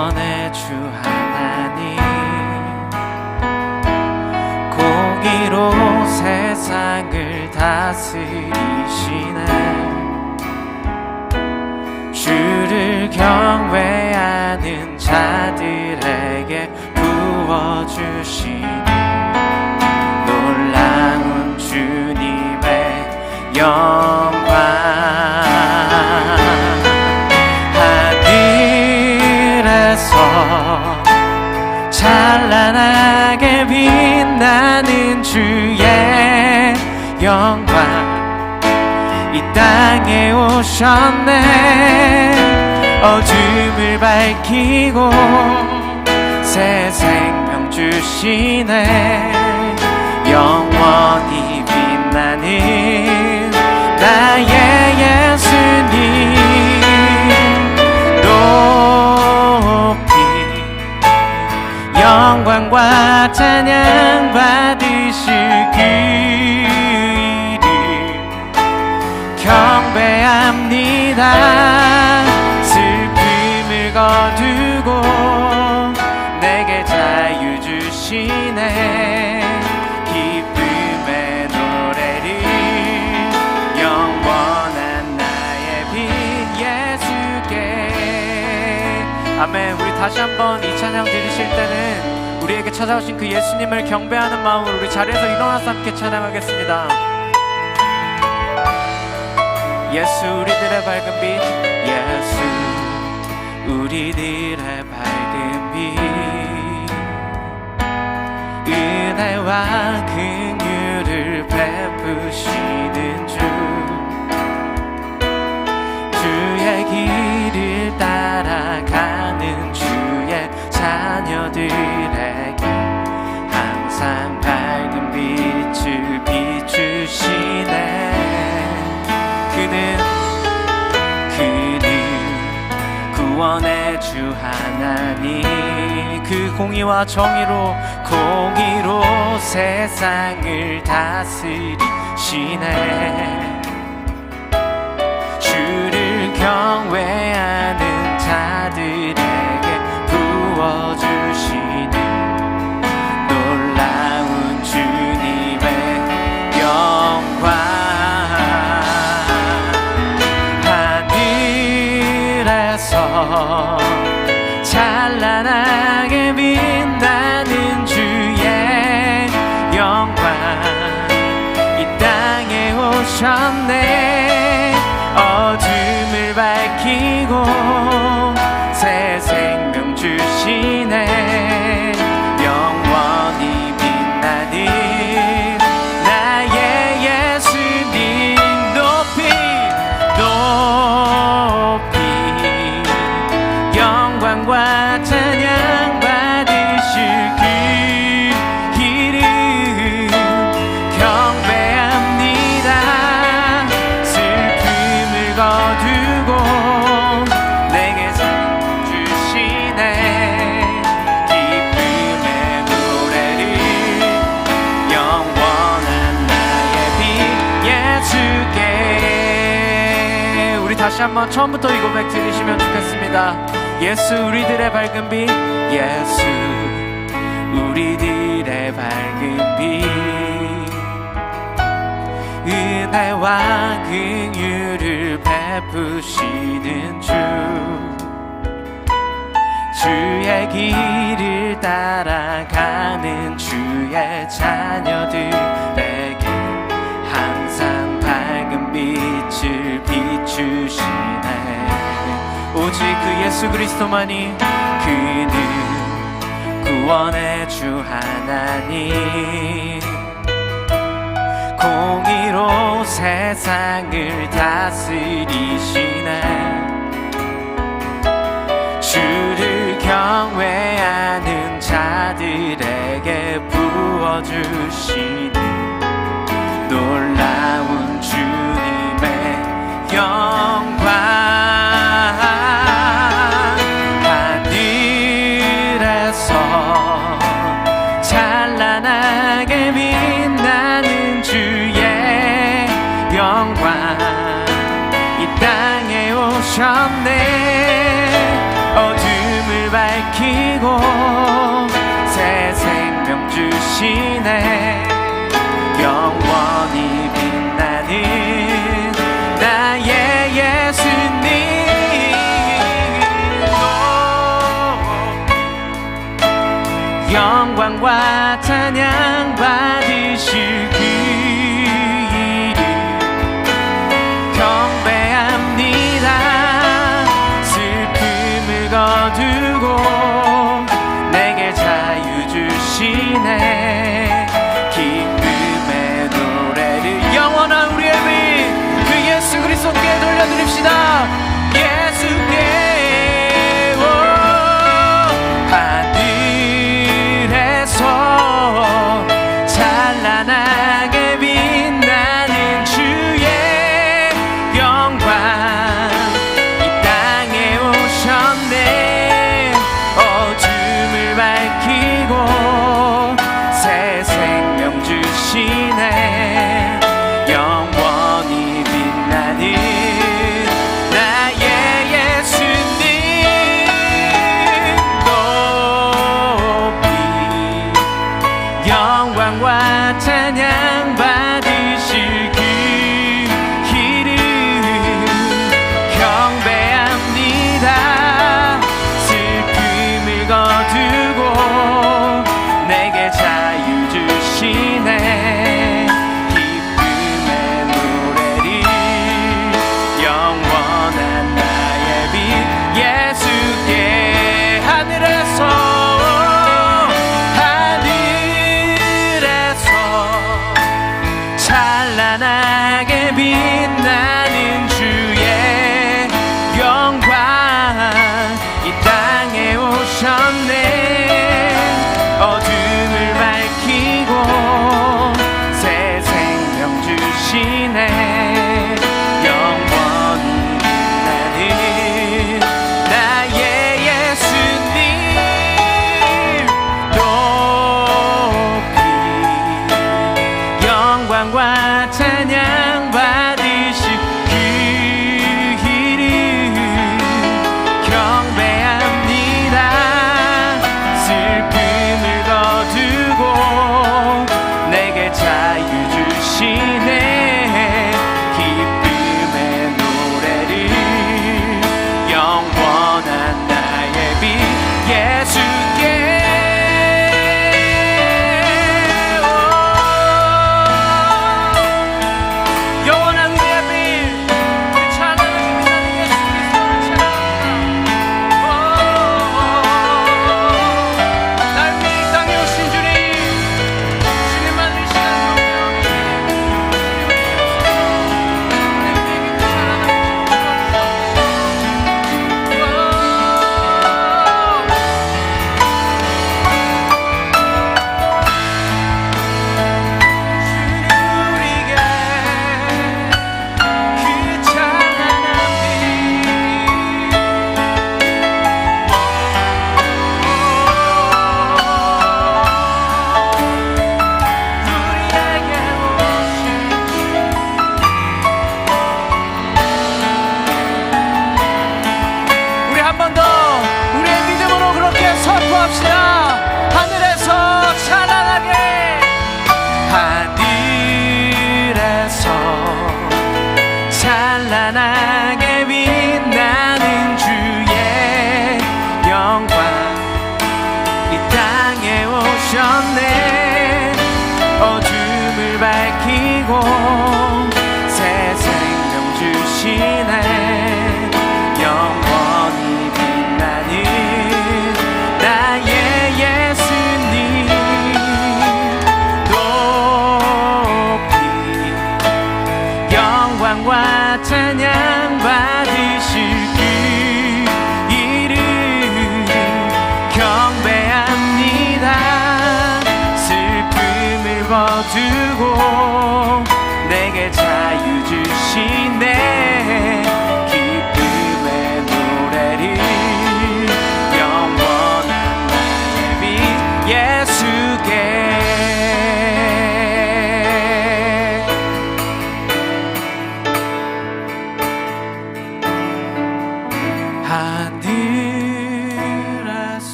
구원의 주 하나님, 공의로 세상을 다스리시네. 주를 경외하는 자들에게 부어주시는 놀라운 주님의 영광. 하늘에서 찬란하게 빛나는 주의 영광, 이 땅에 오셨네. 어둠을 밝히고 새 생명 주시네. 영원히 빛나는 나의 예수님, 높이 영광과 찬양 받으실 그 이름 경배합니다. 슬픔을 거두고 내게 자유 주시네. 기쁨의 노래를 영원한 나의 빛 예수께. 아멘. 우리 다시 한번 이 찬양 들으실 때는 우리에게 찾아오신 그 예수님을 경배하는 마음으로 우리 자리에서 일어나서 함께 찬양하겠습니다. 예수 우리들의 밝은 빛, 예수 우리들의 밝은 빛, 은혜와 긍휼을 베푸시는 주, 주의 길을 따라가는 주의 자녀들에게 항상 밝은 빛을 비추시네. 그는 구원의 주 하나님, 그 공의와 정의로 세상을 다스리시네. 주를 경외하는 자들에게 부어주시는 놀라운 주님의 영광. 찬란하게 빛나는 주의 영광, 이 땅에 오셨네. 어둠을 밝히고 새 생명 주시네. 영원히 빛나는 나의 예수님, 높이 영광과 찬양 받으실 그 길을 경배합니다. 슬픔을 거두고 내게 상 주시네. 기쁨의 노래를 영원한 나의 빛 예수께. 우리 다시 한번 처음부터 이 고백 들으시면 좋겠습니다. 예수 우리들의 밝은 빛, 예수 우리들의 밝은 빛, 은혜와 긍휼을 베푸시는 주, 주의 길을 따라가는 주의 자녀들에게 항상 밝은 빛을 비추시네. 오직 그 예수 그리스도만이, 그는 구원의 주 하나님, 공의로 세상을 다스리시네. 주를 경외하는 자들에게 부어주시는 놀라운 주님의 영광. 찬란하게 빛나는 주의 영광, 이 땅에 오셨네. 어둠을 밝 밝히고 새 생명 주시네. 영원히 빛나는 나의 예수님, 영광과 찬양 받으실 그 이름 경배합니다. 슬픔을 거두고 내게 자유 주시네. 기쁨의 노래를 영원한 우리의 빛 그 예수 그리스도께 돌려드립시다. 예수께 찬란하게 빛나는 주의 영광 이 땅에 오셨네. 어둠을 밝히고 새 생명 주시네. 영원히 빛나는 나의 예수님 높이 영광과 찬양 받으실 그 이름 경배합니다. 슬픔을 거두고 내게 자유 주시네. 기쁨의 노래를 영원한 나의 빛 예수께 하늘에서 찬란하게 빛나는 주의 영광 이 땅에 오셨네. 어둠을 밝히고 새 생명 주시네. 영원히 빛나는 나의 예수님 높이 영광과 찬양 받으실 그 이름 경배합니다. 슬픔을 거두고 내게 자유 주시네. 기쁨의 노래를 영원한 나의 빛 예수께 하늘에서 찬란하게 하늘에서 찬란하게 빛나는 주의 영광 이 땅에 오셨네. 어둠을 밝히고 새 생명 주시네. 영원히 빛나는 나의 예수님 높이 영광과 찬양 받으실 그 이름 경배합니다.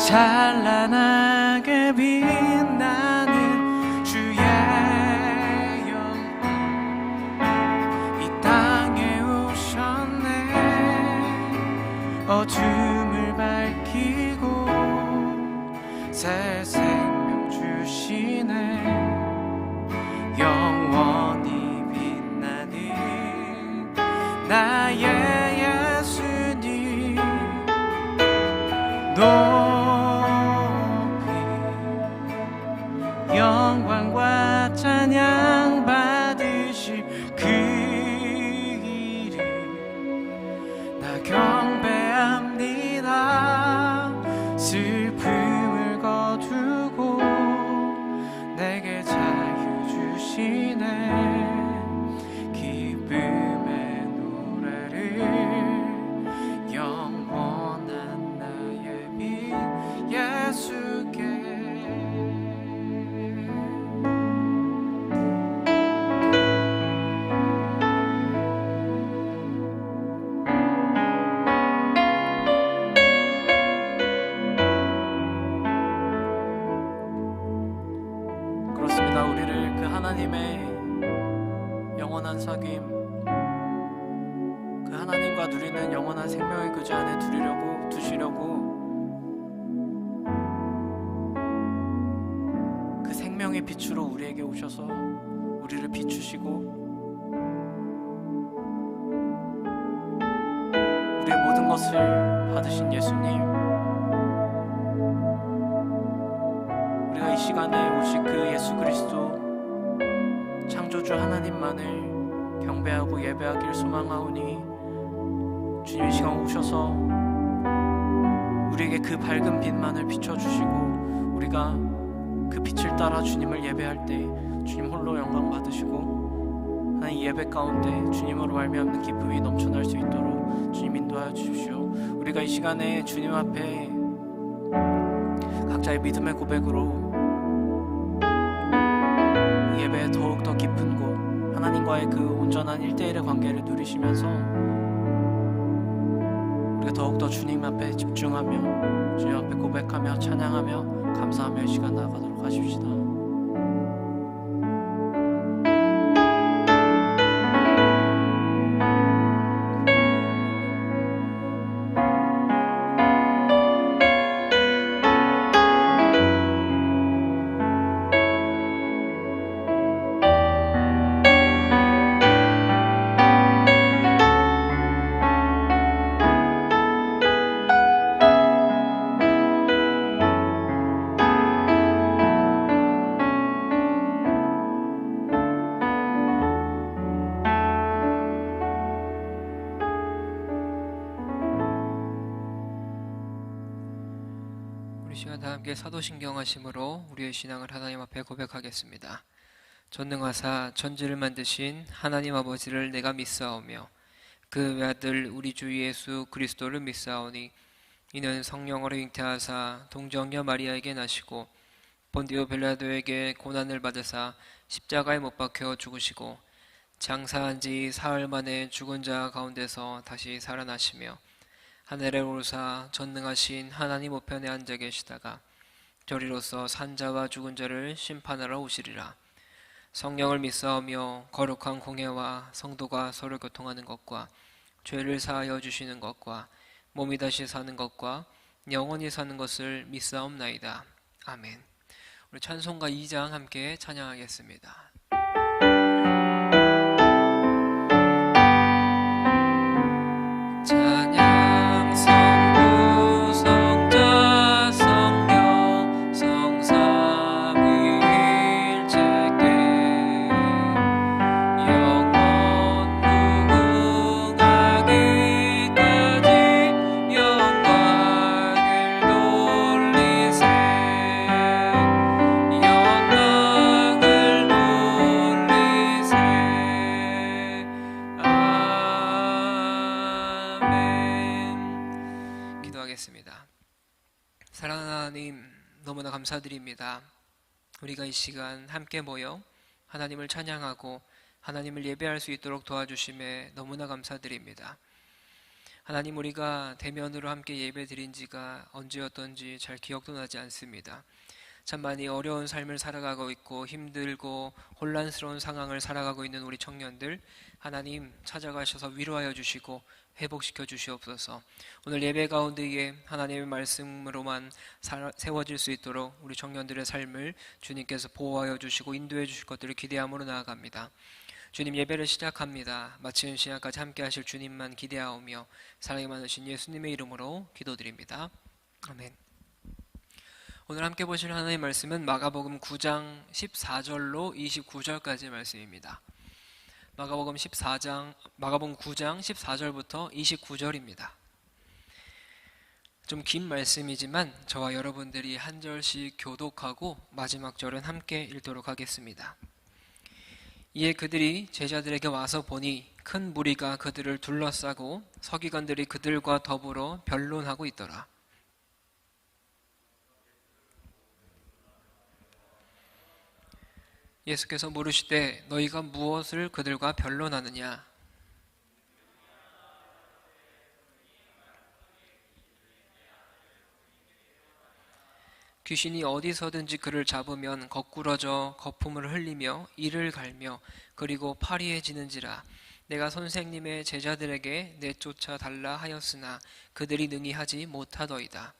찬란하게 빛나는 주의 영광 이 땅에 오셨네. 어둠을 밝히고 새 생명 주시네. 영원히 빛나는 나의 예수님 높이 영광과 찬양 받으실 그 이름 나 경배합니다. 슬픔을 거두고 내게 자유 주시네. 기쁨의 노래를 영원한 나의 빛 예수께. 그렇습니다. 우리를 그 하나님의 영원한 사귐, 그 하나님과 누리는 영원한 생명의 그주 안에 두시려고 그 생명의 빛으로 우리에게 오셔서 우리를 비추시고 우리의 모든 것을 받으신 예수님, 우리가 이 시간에 오실 그 예수 그리스도 창조주 하나님만을 경배하고 예배하길 소망하오니 주님 이 시간 오셔서 우리에게 그 밝은 빛만을 비춰주시고 우리가 그 빛을 따라 주님을 예배할 때 주님 홀로 영광 받으시고 하나님 예배 가운데 주님으로 말미암는 기쁨이 넘쳐날 수 있도록 주님 인도하여 주십시오. 우리가 이 시간에 주님 앞에 각자의 믿음의 고백으로 예배에 더욱더 깊은 곳 하나님과의 그 온전한 1대1의 관계를 누리시면서 우리가 더욱더 주님 앞에 집중하며 주님 앞에 고백하며 찬양하며 감사하며 이 시간 나아가도록 하십시다. 시간 다 함께 사도신경 하심으로 우리의 신앙을 하나님 앞에 고백하겠습니다. 전능하사 천지를 만드신 하나님 아버지를 내가 믿사오며 그 외아들 우리 주 예수 그리스도를 믿사오니 이는 성령으로 잉태하사 동정녀 마리아에게 나시고 본디오 빌라도에게 고난을 받으사 십자가에 못 박혀 죽으시고 장사한 지 사흘 만에 죽은 자 가운데서 다시 살아나시며 하늘에 오르사 전능하신 하나님 우편에 앉아 계시다가 저리로서 산자와 죽은 자를 심판하러 오시리라. 성령을 믿사오며 거룩한 공회와 성도가 서로 교통하는 것과 죄를 사하여 주시는 것과 몸이 다시 사는 것과 영원히 사는 것을 믿사옵나이다. 아멘. 우리 찬송가 2장 함께 찬양하겠습니다. 사랑하는 하나님, 너무나 감사드립니다. 우리가 이 시간 함께 모여 하나님을 찬양하고 하나님을 예배할 수 있도록 도와주심에 너무나 감사드립니다. 하나님, 우리가 대면으로 함께 예배 드린 지가 언제였던지 잘 기억도 나지 않습니다. 참 많이 어려운 삶을 살아가고 있고 힘들고 혼란스러운 상황을 살아가고 있는 우리 청년들, 하나님 찾아가셔서 위로하여 주시고 회복시켜 주시옵소서. 오늘 예배 가운데에 하나님의 말씀으로만 세워질 수 있도록 우리 청년들의 삶을 주님께서 보호하여 주시고 인도해 주실 것들을 기대함으로 나아갑니다. 주님, 예배를 시작합니다. 마치는 시간까지 함께 하실 주님만 기대하오며 사랑이 많으신 예수님의 이름으로 기도드립니다. 아멘. 오늘 함께 보실 하나님의 말씀은 마가복음 9장 14절로 29절까지의 말씀입니다. 마가복음 9장 14절부터 29절입니다. 좀 긴 말씀이지만 저와 여러분들이 한 절씩 교독하고 마지막 절은 함께 읽도록 하겠습니다. 이에 그들이 제자들에게 와서 보니 큰 무리가 그들을 둘러싸고 서기관들이 그들과 더불어 변론하고 있더라. 예수께서 물으시되 너희가 무엇을 그들과 변론하느냐? 귀신이 어디서든지 그를 잡으면 거꾸러져 거품을 흘리며 이를 갈며 그리고 파리해지는지라. 내가 선생님의 제자들에게 내쫓아 달라 하였으나 그들이 능히 하지 못하더이다.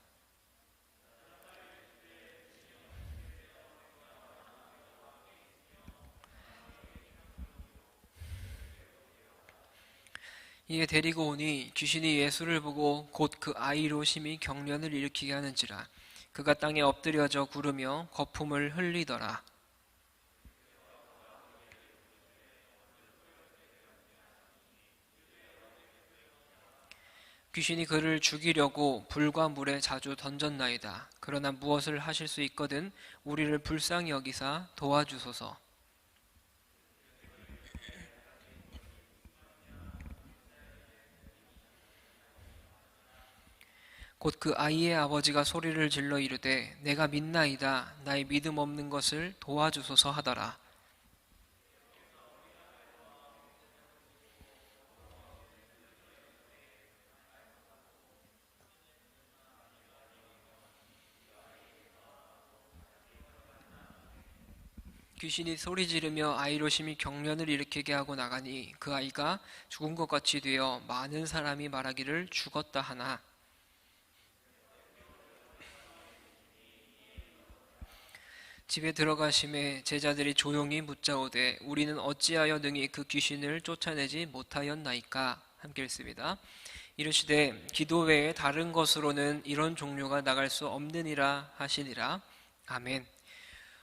이에 데리고 오니 귀신이 예수를 보고 곧 그 아이로 심히 경련을 일으키게 하는지라. 그가 땅에 엎드려져 구르며 거품을 흘리더라. 귀신이 그를 죽이려고 불과 물에 자주 던졌나이다. 그러나 무엇을 하실 수 있거든 우리를 불쌍히 여기사 도와주소서. 곧 그 아이의 아버지가 소리를 질러 이르되 내가 믿나이다. 나의 믿음 없는 것을 도와주소서 하더라. 귀신이 소리 지르며 아이로 심히 경련을 일으키게 하고 나가니 그 아이가 죽은 것 같이 되어 많은 사람이 말하기를 죽었다 하나. 집에 들어가심에 제자들이 조용히 묻자오되 우리는 어찌하여 능히 그 귀신을 쫓아내지 못하였나이까? 함께 읽습니다. 이르시되 기도 외에 다른 것으로는 이런 종류가 나갈 수 없느니라 하시니라. 아멘.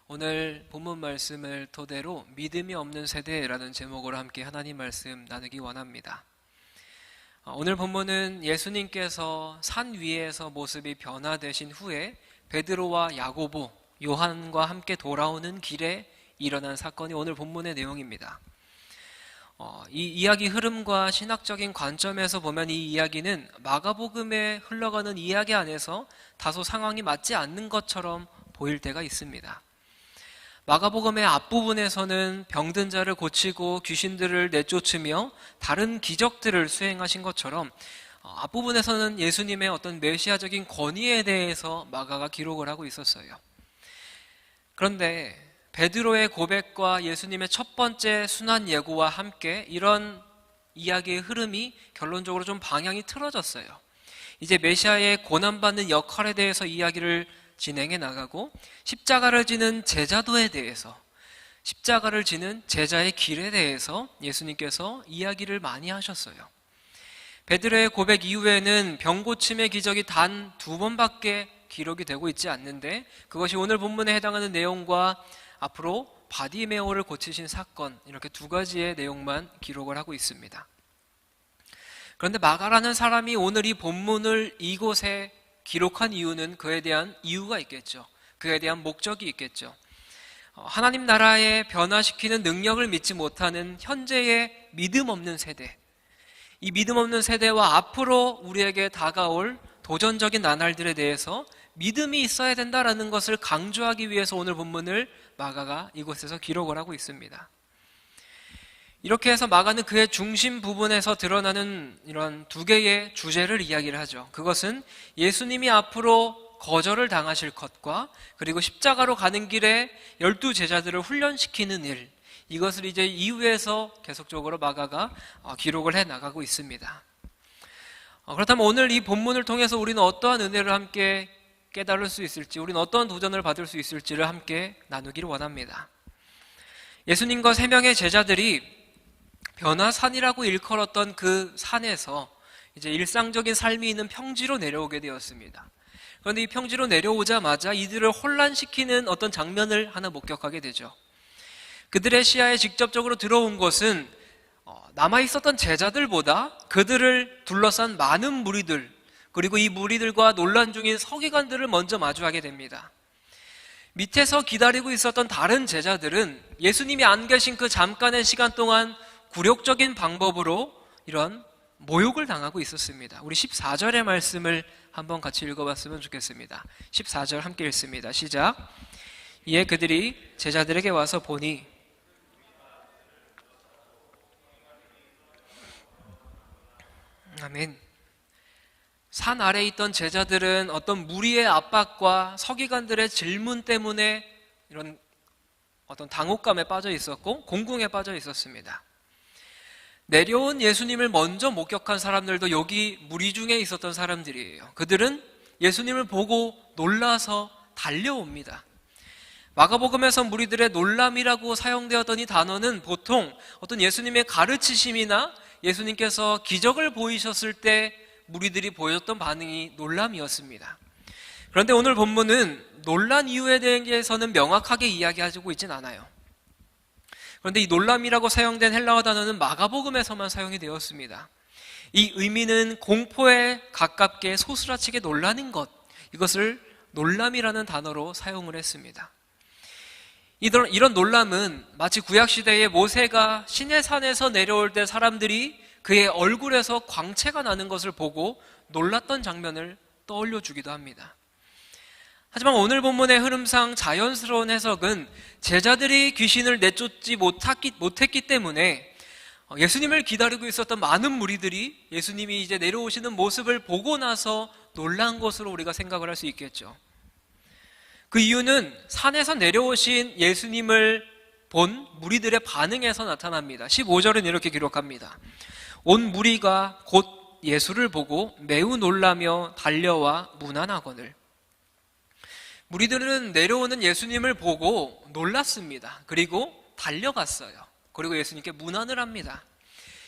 오늘 본문 말씀을 토대로 믿음이 없는 세대라는 제목으로 함께 하나님 말씀 나누기 원합니다. 오늘 본문은 예수님께서 산 위에서 모습이 변화되신 후에 베드로와 야고보, 요한과 함께 돌아오는 길에 일어난 사건이 오늘 본문의 내용입니다. 이 이야기 흐름과 신학적인 관점에서 보면 이 이야기는 마가복음에 흘러가는 이야기 안에서 다소 상황이 맞지 않는 것처럼 보일 때가 있습니다. 마가복음의 앞부분에서는 병든 자를 고치고 귀신들을 내쫓으며 다른 기적들을 수행하신 것처럼 앞부분에서는 예수님의 어떤 메시아적인 권위에 대해서 마가가 기록을 하고 있었어요. 그런데 베드로의 고백과 예수님의 첫 번째 순환 예고와 함께 이런 이야기의 흐름이 결론적으로 좀 방향이 틀어졌어요. 이제 메시아의 고난받는 역할에 대해서 이야기를 진행해 나가고 십자가를 지는 제자도에 대해서, 십자가를 지는 제자의 길에 대해서 예수님께서 이야기를 많이 하셨어요. 베드로의 고백 이후에는 병고침의 기적이 단 2번밖에 기록이 되고 있지 않는데 그것이 오늘 본문에 해당하는 내용과 앞으로 바디메오를 고치신 사건, 이렇게 2가지의 내용만 기록을 하고 있습니다. 그런데 마가라는 사람이 오늘 이 본문을 이곳에 기록한 이유는 그에 대한 이유가 있겠죠. 그에 대한 목적이 있겠죠. 하나님 나라의 변화시키는 능력을 믿지 못하는 현재의 믿음 없는 세대, 이 믿음 없는 세대와 앞으로 우리에게 다가올 도전적인 나날들에 대해서 믿음이 있어야 된다라는 것을 강조하기 위해서 오늘 본문을 마가가 이곳에서 기록을 하고 있습니다. 이렇게 해서 마가는 그의 중심 부분에서 드러나는 이런 두 개의 주제를 이야기를 하죠. 그것은 예수님이 앞으로 거절을 당하실 것과 그리고 십자가로 가는 길에 12제자들을 훈련시키는 일, 이것을 이제 이후에서 계속적으로 마가가 기록을 해 나가고 있습니다. 그렇다면 오늘 이 본문을 통해서 우리는 어떠한 은혜를 함께 깨달을 수 있을지, 우리는 어떠한 도전을 받을 수 있을지를 함께 나누기를 원합니다. 예수님과 3명의 제자들이 변화산이라고 일컬었던 그 산에서 이제 일상적인 삶이 있는 평지로 내려오게 되었습니다. 그런데 이 평지로 내려오자마자 이들을 혼란시키는 어떤 장면을 하나 목격하게 되죠. 그들의 시야에 직접적으로 들어온 것은 남아있었던 제자들보다 그들을 둘러싼 많은 무리들, 그리고 이 무리들과 논란 중인 서기관들을 먼저 마주하게 됩니다. 밑에서 기다리고 있었던 다른 제자들은 예수님이 안 계신 그 잠깐의 시간 동안 굴욕적인 방법으로 이런 모욕을 당하고 있었습니다. 우리 14절의 말씀을 한번 같이 읽어봤으면 좋겠습니다. 14절 함께 읽습니다. 시작. 이에 그들이 제자들에게 와서 보니 아멘. 산 아래에 있던 제자들은 어떤 무리의 압박과 서기관들의 질문 때문에 이런 어떤 당혹감에 빠져 있었고 공궁에 빠져 있었습니다. 내려온 예수님을 먼저 목격한 사람들도 여기 무리 중에 있었던 사람들이에요. 그들은 예수님을 보고 놀라서 달려옵니다. 마가복음에서 무리들의 놀람이라고 사용되었던 이 단어는 보통 어떤 예수님의 가르치심이나 예수님께서 기적을 보이셨을 때 무리들이 보였던 반응이 놀람이었습니다. 그런데 오늘 본문은 놀란 이유에 대해서는 명확하게 이야기하고 있진 않아요. 그런데 이 놀람이라고 사용된 헬라어 단어는 마가복음에서만 사용이 되었습니다. 이 의미는 공포에 가깝게 소스라치게 놀라는 것, 이것을 놀람이라는 단어로 사용을 했습니다. 이런 놀람은 마치 구약시대의 모세가 시내산에서 내려올 때 사람들이 그의 얼굴에서 광채가 나는 것을 보고 놀랐던 장면을 떠올려 주기도 합니다. 하지만 오늘 본문의 흐름상 자연스러운 해석은 제자들이 귀신을 내쫓지 못했기 때문에 예수님을 기다리고 있었던 많은 무리들이 예수님이 이제 내려오시는 모습을 보고 나서 놀란 것으로 우리가 생각을 할 수 있겠죠. 그 이유는 산에서 내려오신 예수님을 본 무리들의 반응에서 나타납니다. 15절은 이렇게 기록합니다. 온 무리가 곧 예수를 보고 매우 놀라며 달려와 문안하거늘. 무리들은 내려오는 예수님을 보고 놀랐습니다. 그리고 달려갔어요. 그리고 예수님께 문안을 합니다.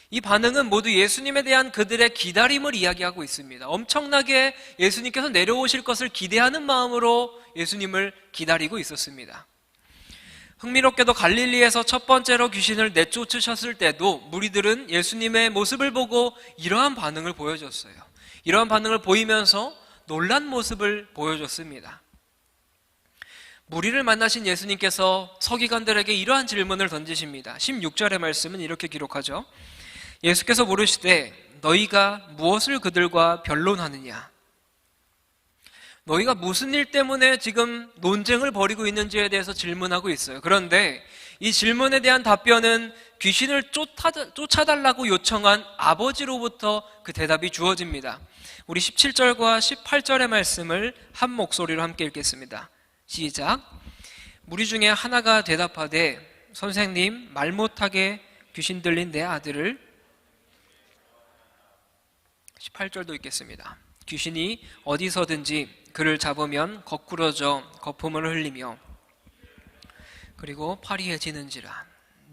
이 반응은 모두 예수님에 대한 그들의 기다림을 이야기하고 있습니다. 엄청나게 예수님께서 내려오실 것을 기대하는 마음으로 예수님을 기다리고 있었습니다. 흥미롭게도 갈릴리에서 첫 번째로 귀신을 내쫓으셨을 때도 무리들은 예수님의 모습을 보고 이러한 반응을 보여줬어요. 이러한 반응을 보이면서 놀란 모습을 보여줬습니다. 무리를 만나신 예수님께서 서기관들에게 이러한 질문을 던지십니다. 16절의 말씀은 이렇게 기록하죠. 예수께서 물으시되 너희가 무엇을 그들과 변론하느냐? 너희가 무슨 일 때문에 지금 논쟁을 벌이고 있는지에 대해서 질문하고 있어요. 그런데 이 질문에 대한 답변은 귀신을 쫓아달라고 요청한 아버지로부터 그 대답이 주어집니다. 우리 17절과 18절의 말씀을 한 목소리로 함께 읽겠습니다. 시작. 무리 중에 하나가 대답하되 선생님, 말 못하게 귀신 들린 내 아들을 18절도 읽겠습니다. 귀신이 어디서든지 그를 잡으면 거꾸러져 거품을 흘리며 그리고 파리해지는지라.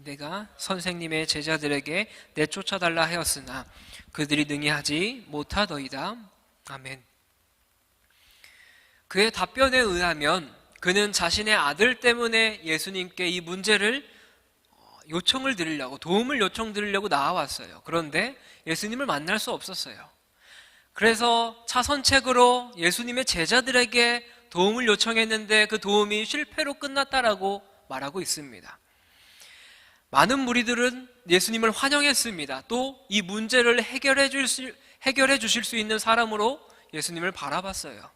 내가 선생님의 제자들에게 내쫓아달라 하였으나 그들이 능히 하지 못하더이다. 아멘. 그의 답변에 의하면 그는 자신의 아들 때문에 예수님께 이 문제를 요청을 드리려고, 도움을 요청드리려고 나와왔어요. 그런데 예수님을 만날 수 없었어요. 그래서 차선책으로 예수님의 제자들에게 도움을 요청했는데 그 도움이 실패로 끝났다라고 말하고 있습니다. 많은 무리들은 예수님을 환영했습니다. 또 이 문제를 해결해 주실 수 있는 사람으로 예수님을 바라봤어요.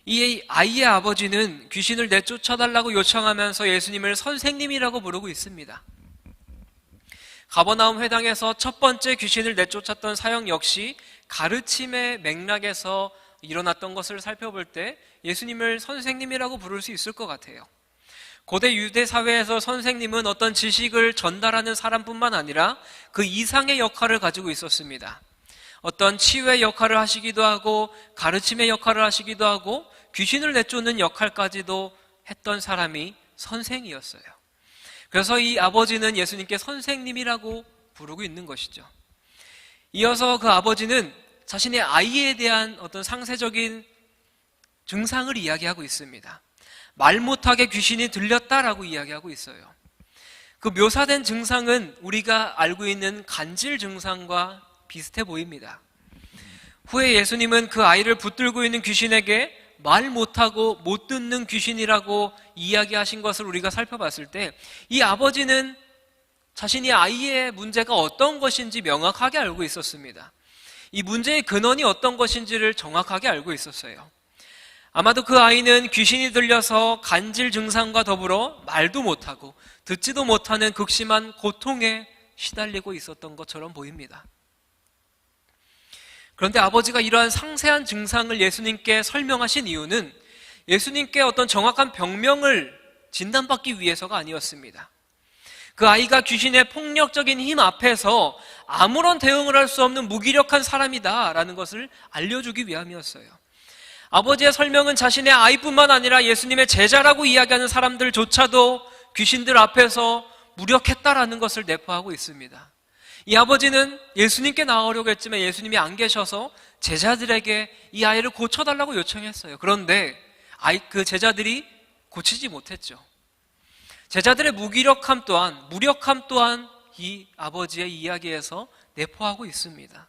이 아이의 아버지는 귀신을 내쫓아달라고 요청하면서 예수님을 선생님이라고 부르고 있습니다. 가버나움 회당에서 첫 번째 귀신을 내쫓았던 사역 역시 가르침의 맥락에서 일어났던 것을 살펴볼 때 예수님을 선생님이라고 부를 수 있을 것 같아요. 고대 유대 사회에서 선생님은 어떤 지식을 전달하는 사람뿐만 아니라 그 이상의 역할을 가지고 있었습니다. 어떤 치유의 역할을 하시기도 하고 가르침의 역할을 하시기도 하고 귀신을 내쫓는 역할까지도 했던 사람이 선생이었어요. 그래서 이 아버지는 예수님께 선생님이라고 부르고 있는 것이죠. 이어서 그 아버지는 자신의 아이에 대한 어떤 상세적인 증상을 이야기하고 있습니다. 말 못하게 귀신이 들렸다라고 이야기하고 있어요. 그 묘사된 증상은 우리가 알고 있는 간질 증상과 비슷해 보입니다. 후에 예수님은 그 아이를 붙들고 있는 귀신에게 말 못하고 못 듣는 귀신이라고 이야기하신 것을 우리가 살펴봤을 때 이 아버지는 자신이 아이의 문제가 어떤 것인지 명확하게 알고 있었습니다. 이 문제의 근원이 어떤 것인지를 정확하게 알고 있었어요. 아마도 그 아이는 귀신이 들려서 간질 증상과 더불어 말도 못하고 듣지도 못하는 극심한 고통에 시달리고 있었던 것처럼 보입니다. 그런데 아버지가 이러한 상세한 증상을 예수님께 설명하신 이유는 예수님께 어떤 정확한 병명을 진단받기 위해서가 아니었습니다. 그 아이가 귀신의 폭력적인 힘 앞에서 아무런 대응을 할 수 없는 무기력한 사람이다라는 것을 알려주기 위함이었어요. 아버지의 설명은 자신의 아이뿐만 아니라 예수님의 제자라고 이야기하는 사람들조차도 귀신들 앞에서 무력했다라는 것을 내포하고 있습니다. 이 아버지는 예수님께 나오려고 했지만 예수님이 안 계셔서 제자들에게 이 아이를 고쳐달라고 요청했어요. 그런데 그 제자들이 고치지 못했죠. 제자들의 무력함 또한 이 아버지의 이야기에서 내포하고 있습니다.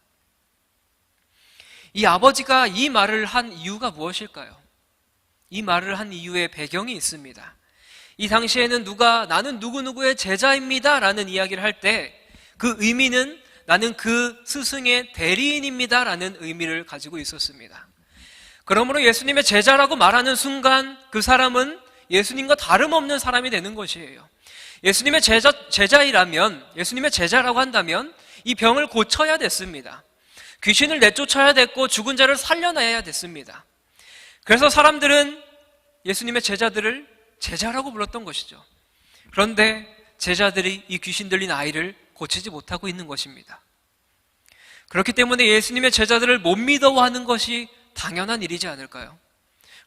이 아버지가 이 말을 한 이유가 무엇일까요? 이 말을 한 이유의 배경이 있습니다. 이 당시에는 나는 누구누구의 제자입니다 라는 이야기를 할 때 그 의미는 나는 그 스승의 대리인입니다 라는 의미를 가지고 있었습니다. 그러므로 예수님의 제자라고 말하는 순간 그 사람은 예수님과 다름없는 사람이 되는 것이에요. 예수님의 제자이라면, 예수님의 제자라고 한다면 이 병을 고쳐야 됐습니다. 귀신을 내쫓아야 됐고 죽은 자를 살려내야 됐습니다. 그래서 사람들은 예수님의 제자들을 제자라고 불렀던 것이죠. 그런데 제자들이 이 귀신 들린 아이를 고치지 못하고 있는 것입니다. 그렇기 때문에 예수님의 제자들을 못 믿어하는 것이 당연한 일이지 않을까요?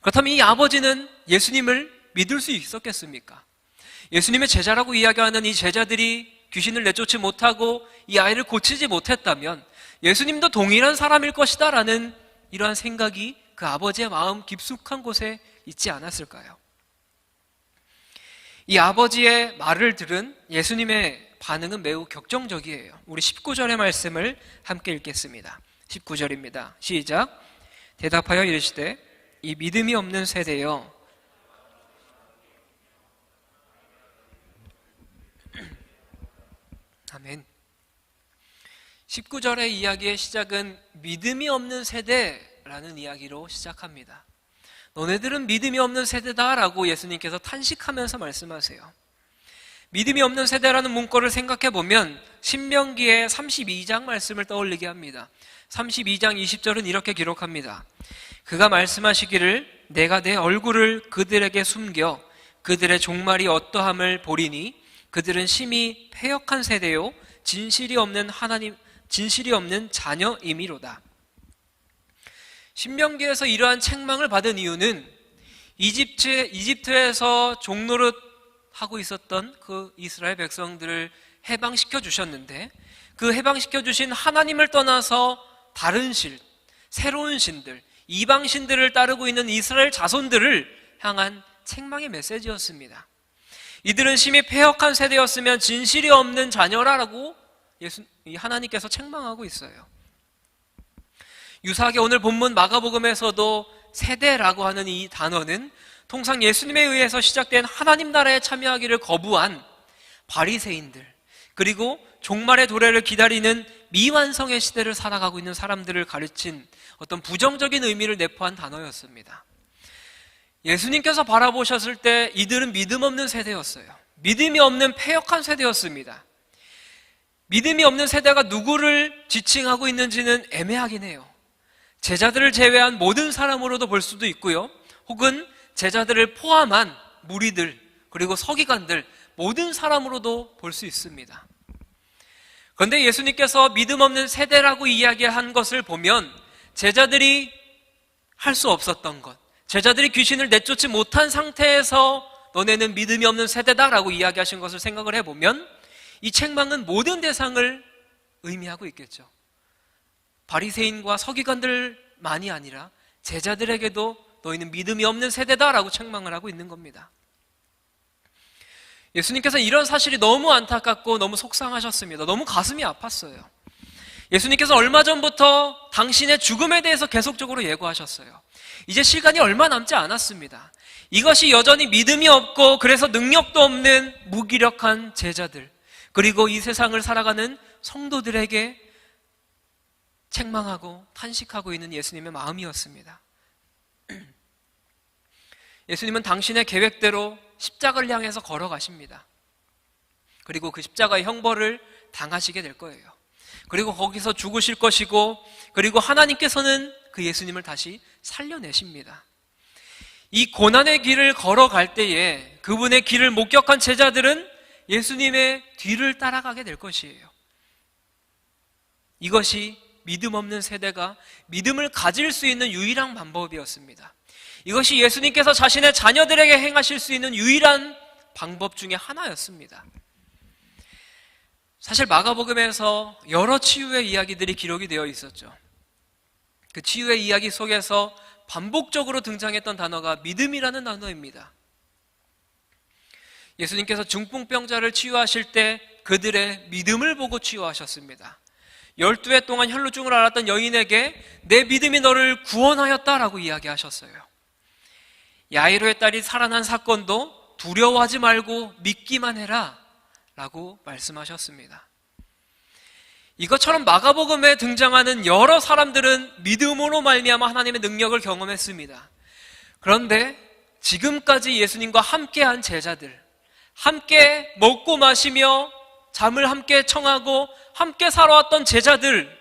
그렇다면 이 아버지는 예수님을 믿을 수 있었겠습니까? 예수님의 제자라고 이야기하는 이 제자들이 귀신을 내쫓지 못하고 이 아이를 고치지 못했다면 예수님도 동일한 사람일 것이다 라는 이러한 생각이 그 아버지의 마음 깊숙한 곳에 있지 않았을까요? 이 아버지의 말을 들은 예수님의 반응은 매우 격정적이에요. 우리 19절의 말씀을 함께 읽겠습니다. 19절입니다. 시작. 대답하여 이르시되 이 믿음이 없는 세대여 아멘. 19절의 이야기의 시작은 믿음이 없는 세대라는 이야기로 시작합니다. 너네들은 믿음이 없는 세대다라고 예수님께서 탄식하면서 말씀하세요. 믿음이 없는 세대라는 문구를 생각해 보면 신명기의 32장 말씀을 떠올리게 합니다. 32장 20절은 이렇게 기록합니다. 그가 말씀하시기를 내가 내 얼굴을 그들에게 숨겨 그들의 종말이 어떠함을 보리니 그들은 심히 패역한 세대요 진실이 없는 자녀임이로다. 신명기에서 이러한 책망을 받은 이유는 이집트에서 종노릇 하고 있었던 그 이스라엘 백성들을 해방시켜 주셨는데 그 해방시켜 주신 하나님을 떠나서 다른 새로운 신들, 이방 신들을 따르고 있는 이스라엘 자손들을 향한 책망의 메시지였습니다. 이들은 심히 패역한 세대였으면 진실이 없는 자녀라고 하나님께서 책망하고 있어요. 유사하게 오늘 본문 마가복음에서도 세대라고 하는 이 단어는 통상 예수님에 의해서 시작된 하나님 나라에 참여하기를 거부한 바리새인들 그리고 종말의 도래를 기다리는 미완성의 시대를 살아가고 있는 사람들을 가르친 어떤 부정적인 의미를 내포한 단어였습니다. 예수님께서 바라보셨을 때 이들은 믿음 없는 세대였어요. 믿음이 없는 패역한 세대였습니다. 믿음이 없는 세대가 누구를 지칭하고 있는지는 애매하긴 해요. 제자들을 제외한 모든 사람으로도 볼 수도 있고요. 혹은 제자들을 포함한 무리들, 그리고 서기관들, 모든 사람으로도 볼 수 있습니다. 그런데 예수님께서 믿음 없는 세대라고 이야기한 것을 보면 제자들이 할 수 없었던 것, 제자들이 귀신을 내쫓지 못한 상태에서 너네는 믿음이 없는 세대다라고 이야기하신 것을 생각을 해보면 이 책망은 모든 대상을 의미하고 있겠죠. 바리새인과 서기관들만이 아니라 제자들에게도 너희는 믿음이 없는 세대다라고 책망을 하고 있는 겁니다. 예수님께서는 이런 사실이 너무 안타깝고 너무 속상하셨습니다. 너무 가슴이 아팠어요. 예수님께서 얼마 전부터 당신의 죽음에 대해서 계속적으로 예고하셨어요. 이제 시간이 얼마 남지 않았습니다. 이것이 여전히 믿음이 없고 그래서 능력도 없는 무기력한 제자들, 그리고 이 세상을 살아가는 성도들에게 책망하고 탄식하고 있는 예수님의 마음이었습니다. 예수님은 당신의 계획대로 십자가를 향해서 걸어가십니다. 그리고 그 십자가의 형벌을 당하시게 될 거예요. 그리고 거기서 죽으실 것이고, 그리고 하나님께서는 그 예수님을 다시 살려내십니다. 이 고난의 길을 걸어갈 때에 그분의 길을 목격한 제자들은 예수님의 뒤를 따라가게 될 것이에요. 이것이 믿음 없는 세대가 믿음을 가질 수 있는 유일한 방법이었습니다. 이것이 예수님께서 자신의 자녀들에게 행하실 수 있는 유일한 방법 중에 하나였습니다. 사실 마가복음에서 여러 치유의 이야기들이 기록이 되어 있었죠. 그 치유의 이야기 속에서 반복적으로 등장했던 단어가 믿음이라는 단어입니다. 예수님께서 중풍병자를 치유하실 때 그들의 믿음을 보고 치유하셨습니다. 12해 동안 혈루증을 앓았던 여인에게 내 믿음이 너를 구원하였다라고 이야기하셨어요. 야이로의 딸이 살아난 사건도 두려워하지 말고 믿기만 해라 라고 말씀하셨습니다. 이것처럼 마가복음에 등장하는 여러 사람들은 믿음으로 말미암아 하나님의 능력을 경험했습니다. 그런데 지금까지 예수님과 함께한 제자들, 함께 먹고 마시며 잠을 함께 청하고 함께 살아왔던 제자들,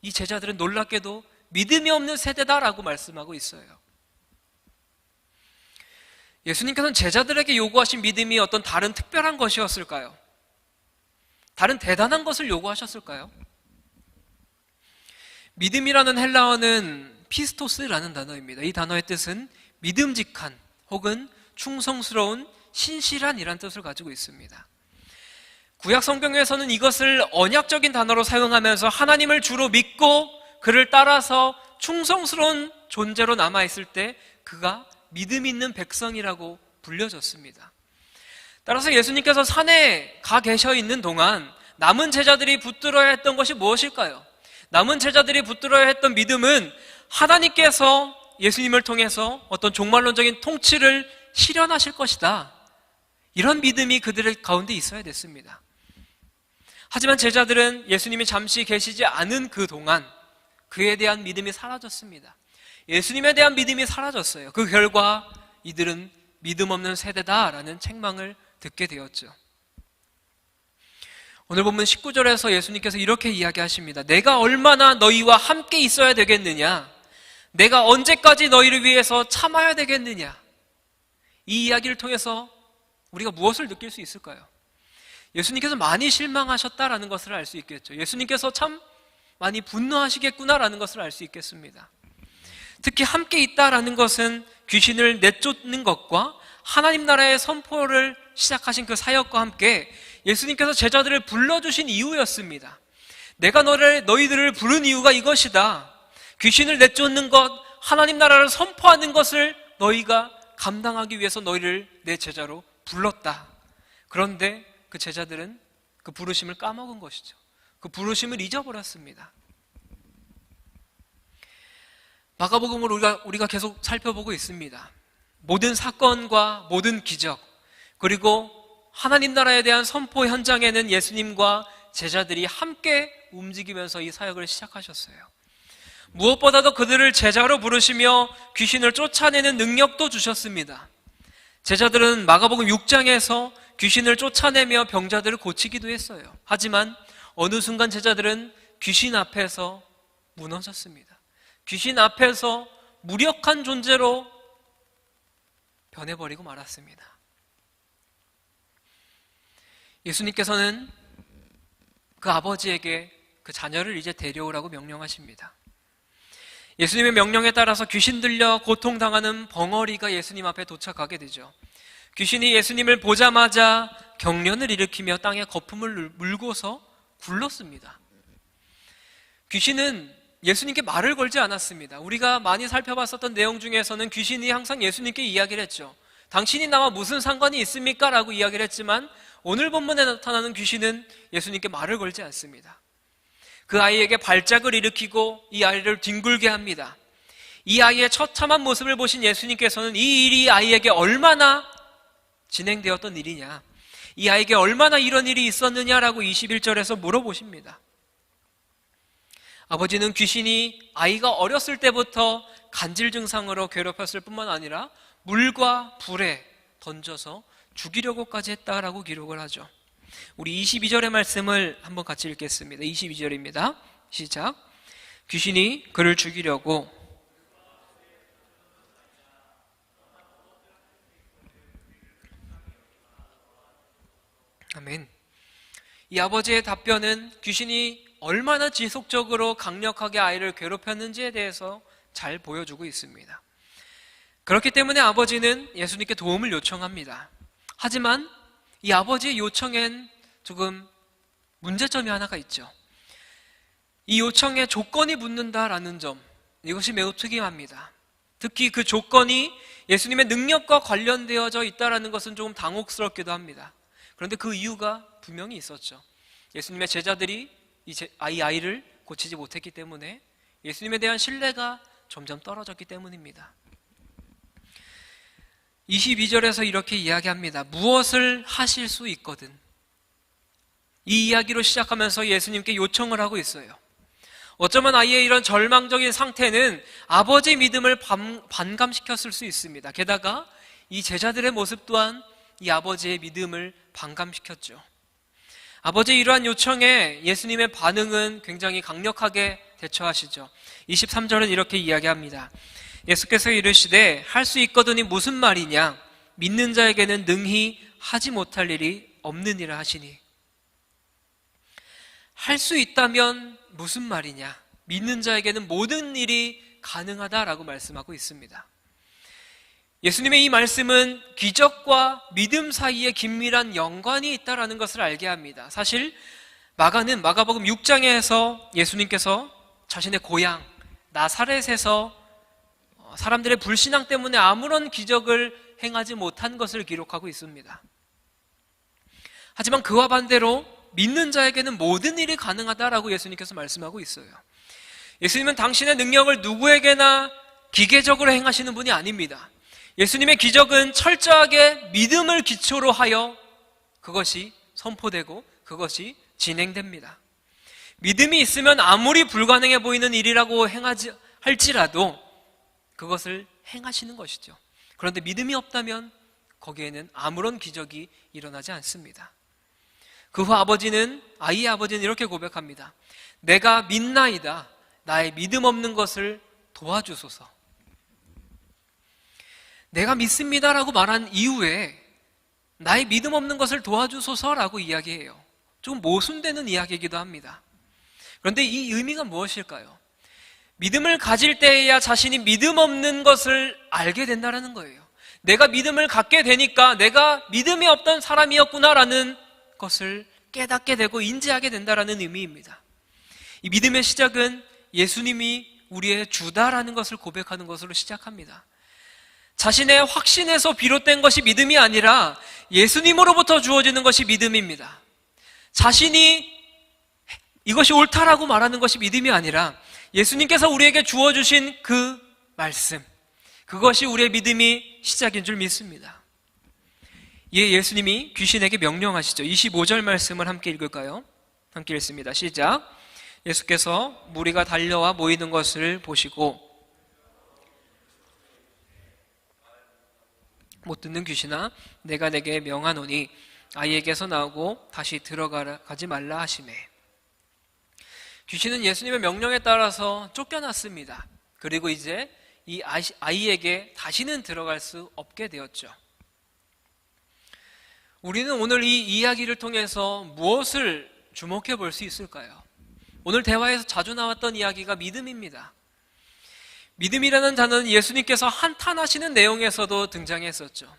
이 제자들은 놀랍게도 믿음이 없는 세대다라고 말씀하고 있어요. 예수님께서는 제자들에게 요구하신 믿음이 어떤 다른 특별한 것이었을까요? 다른 대단한 것을 요구하셨을까요? 믿음이라는 헬라어는 피스토스라는 단어입니다. 이 단어의 뜻은 믿음직한 혹은 충성스러운 신실한이라는 뜻을 가지고 있습니다. 구약 성경에서는 이것을 언약적인 단어로 사용하면서 하나님을 주로 믿고 그를 따라서 충성스러운 존재로 남아있을 때 그가 믿음 있는 백성이라고 불려졌습니다. 따라서 예수님께서 산에 가 계셔 있는 동안 남은 제자들이 붙들어야 했던 것이 무엇일까요? 남은 제자들이 붙들어야 했던 믿음은 하나님께서 예수님을 통해서 어떤 종말론적인 통치를 실현하실 것이다, 이런 믿음이 그들의 가운데 있어야 됐습니다. 하지만 제자들은 예수님이 잠시 계시지 않은 그 동안 그에 대한 믿음이 사라졌습니다. 예수님에 대한 믿음이 사라졌어요. 그 결과 이들은 믿음 없는 세대다라는 책망을 듣게 되었죠. 오늘 본문 19절에서 예수님께서 이렇게 이야기하십니다. 내가 얼마나 너희와 함께 있어야 되겠느냐? 내가 언제까지 너희를 위해서 참아야 되겠느냐? 이 이야기를 통해서 우리가 무엇을 느낄 수 있을까요? 예수님께서 많이 실망하셨다라는 것을 알 수 있겠죠. 예수님께서 참 많이 분노하시겠구나라는 것을 알 수 있겠습니다. 특히 함께 있다라는 것은 귀신을 내쫓는 것과 하나님 나라의 선포를 시작하신 그 사역과 함께 예수님께서 제자들을 불러주신 이유였습니다. 내가 너희들을 부른 이유가 이것이다. 귀신을 내쫓는 것, 하나님 나라를 선포하는 것을 너희가 감당하기 위해서 너희를 내 제자로 불렀다. 그런데 그 제자들은 그 부르심을 까먹은 것이죠. 그 부르심을 잊어버렸습니다. 마가복음을 우리가 계속 살펴보고 있습니다. 모든 사건과 모든 기적, 그리고 하나님 나라에 대한 선포 현장에는 예수님과 제자들이 함께 움직이면서 이 사역을 시작하셨어요. 무엇보다도 그들을 제자로 부르시며 귀신을 쫓아내는 능력도 주셨습니다. 제자들은 마가복음 6장에서 귀신을 쫓아내며 병자들을 고치기도 했어요. 하지만 어느 순간 제자들은 귀신 앞에서 무너졌습니다. 귀신 앞에서 무력한 존재로 변해버리고 말았습니다. 예수님께서는 그 아버지에게 그 자녀를 이제 데려오라고 명령하십니다. 예수님의 명령에 따라서 귀신 들려 고통당하는 벙어리가 예수님 앞에 도착하게 되죠. 귀신이 예수님을 보자마자 경련을 일으키며 땅에 거품을 물고서 굴렀습니다. 귀신은 예수님께 말을 걸지 않았습니다. 우리가 많이 살펴봤었던 내용 중에서는 귀신이 항상 예수님께 이야기를 했죠. 당신이 나와 무슨 상관이 있습니까? 라고 이야기를 했지만 오늘 본문에 나타나는 귀신은 예수님께 말을 걸지 않습니다. 그 아이에게 발작을 일으키고 이 아이를 뒹굴게 합니다. 이 아이의 처참한 모습을 보신 예수님께서는 이 일이 아이에게 얼마나 진행되었던 일이냐, 이 아이에게 얼마나 이런 일이 있었느냐라고 21절에서 물어보십니다. 아버지는 귀신이 아이가 어렸을 때부터 간질 증상으로 괴롭혔을 뿐만 아니라 물과 불에 던져서 죽이려고까지 했다라고 기록을 하죠. 우리 22절의 말씀을 한번 같이 읽겠습니다. 22절입니다. 시작. 귀신이 그를 죽이려고 아멘. 이 아버지의 답변은 귀신이 얼마나 지속적으로 강력하게 아이를 괴롭혔는지에 대해서 잘 보여주고 있습니다. 그렇기 때문에 아버지는 예수님께 도움을 요청합니다. 하지만 이 아버지의 요청엔 조금 문제점이 하나가 있죠. 이 요청에 조건이 붙는다라는 점, 이것이 매우 특이합니다. 특히 그 조건이 예수님의 능력과 관련되어져 있다는 것은 조금 당혹스럽기도 합니다. 그런데 그 이유가 분명히 있었죠. 예수님의 제자들이 이 아이를 고치지 못했기 때문에 예수님에 대한 신뢰가 점점 떨어졌기 때문입니다. 22절에서 이렇게 이야기합니다. 무엇을 하실 수 있거든. 이 이야기로 시작하면서 예수님께 요청을 하고 있어요. 어쩌면 아이의 이런 절망적인 상태는 아버지의 믿음을 반감시켰을 수 있습니다. 게다가 이 제자들의 모습 또한 이 아버지의 믿음을 반감시켰죠. 아버지의 이러한 요청에 예수님의 반응은 굉장히 강력하게 대처하시죠. 23절은 이렇게 이야기합니다. 예수께서 이르시되 할 수 있거든이 무슨 말이냐? 믿는 자에게는 능히 하지 못할 일이 없느니라 하시니. 할 수 있다면 무슨 말이냐? 믿는 자에게는 모든 일이 가능하다라고 말씀하고 있습니다. 예수님의 이 말씀은 기적과 믿음 사이에 긴밀한 연관이 있다는 것을 알게 합니다. 사실 마가복음 6장에서 예수님께서 자신의 고향 나사렛에서 사람들의 불신앙 때문에 아무런 기적을 행하지 못한 것을 기록하고 있습니다. 하지만 그와 반대로 믿는 자에게는 모든 일이 가능하다라고 예수님께서 말씀하고 있어요. 예수님은 당신의 능력을 누구에게나 기계적으로 행하시는 분이 아닙니다. 예수님의 기적은 철저하게 믿음을 기초로 하여 그것이 선포되고 그것이 진행됩니다. 믿음이 있으면 아무리 불가능해 보이는 일이라고 할지라도 그것을 행하시는 것이죠. 그런데 믿음이 없다면 거기에는 아무런 기적이 일어나지 않습니다. 그 후 아이의 아버지는 이렇게 고백합니다. 내가 믿나이다. 나의 믿음 없는 것을 도와주소서. 내가 믿습니다라고 말한 이후에 나의 믿음 없는 것을 도와주소서라고 이야기해요. 좀 모순되는 이야기이기도 합니다. 그런데 이 의미가 무엇일까요? 믿음을 가질 때에야 자신이 믿음 없는 것을 알게 된다는 거예요. 내가 믿음을 갖게 되니까 내가 믿음이 없던 사람이었구나라는 것을 깨닫게 되고 인지하게 된다는 의미입니다. 이 믿음의 시작은 예수님이 우리의 주다라는 것을 고백하는 것으로 시작합니다. 자신의 확신에서 비롯된 것이 믿음이 아니라 예수님으로부터 주어지는 것이 믿음입니다. 자신이 이것이 옳다라고 말하는 것이 믿음이 아니라 예수님께서 우리에게 주어주신 그 말씀, 그것이 우리의 믿음이 시작인 줄 믿습니다. 예수님이 귀신에게 명령하시죠. 25절 말씀을 함께 읽을까요? 함께 읽습니다. 시작. 예수께서 무리가 달려와 모이는 것을 보시고 못 듣는 귀신아 내가 내게 명하노니 아이에게서 나오고 다시 들어가지 말라 하시매. 귀신은 예수님의 명령에 따라서 쫓겨났습니다. 그리고 이제 이 아이에게 다시는 들어갈 수 없게 되었죠. 우리는 오늘 이 이야기를 통해서 무엇을 주목해 볼 수 있을까요? 오늘 대화에서 자주 나왔던 이야기가 믿음입니다. 믿음이라는 단어는 예수님께서 한탄하시는 내용에서도 등장했었죠.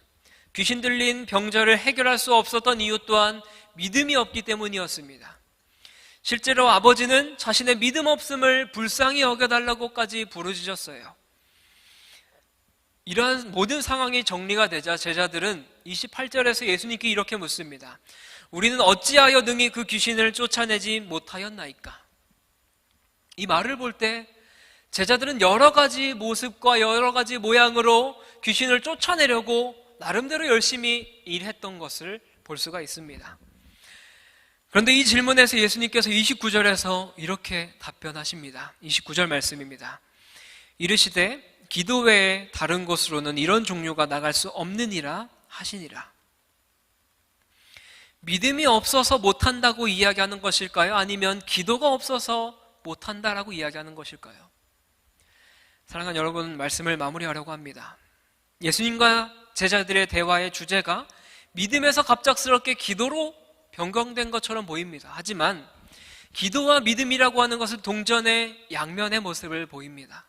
귀신 들린 병자를 해결할 수 없었던 이유 또한 믿음이 없기 때문이었습니다. 실제로 아버지는 자신의 믿음 없음을 불쌍히 여겨달라고까지 부르짖었어요. 이러한 모든 상황이 정리가 되자 제자들은 28절에서 예수님께 이렇게 묻습니다. 우리는 어찌하여 능히 그 귀신을 쫓아내지 못하였나이까? 이 말을 볼 때 제자들은 여러 가지 모습과 여러 가지 모양으로 귀신을 쫓아내려고 나름대로 열심히 일했던 것을 볼 수가 있습니다. 그런데 이 질문에서 예수님께서 29절에서 이렇게 답변하십니다. 29절 말씀입니다. 이르시되 기도 외에 다른 곳으로는 이런 종류가 나갈 수 없느니라 하시니라. 믿음이 없어서 못한다고 이야기하는 것일까요? 아니면 기도가 없어서 못한다라고 이야기하는 것일까요? 사랑하는 여러분, 말씀을 마무리하려고 합니다. 예수님과 제자들의 대화의 주제가 믿음에서 갑작스럽게 기도로 변경된 것처럼 보입니다. 하지만 기도와 믿음이라고 하는 것은 동전의 양면의 모습을 보입니다.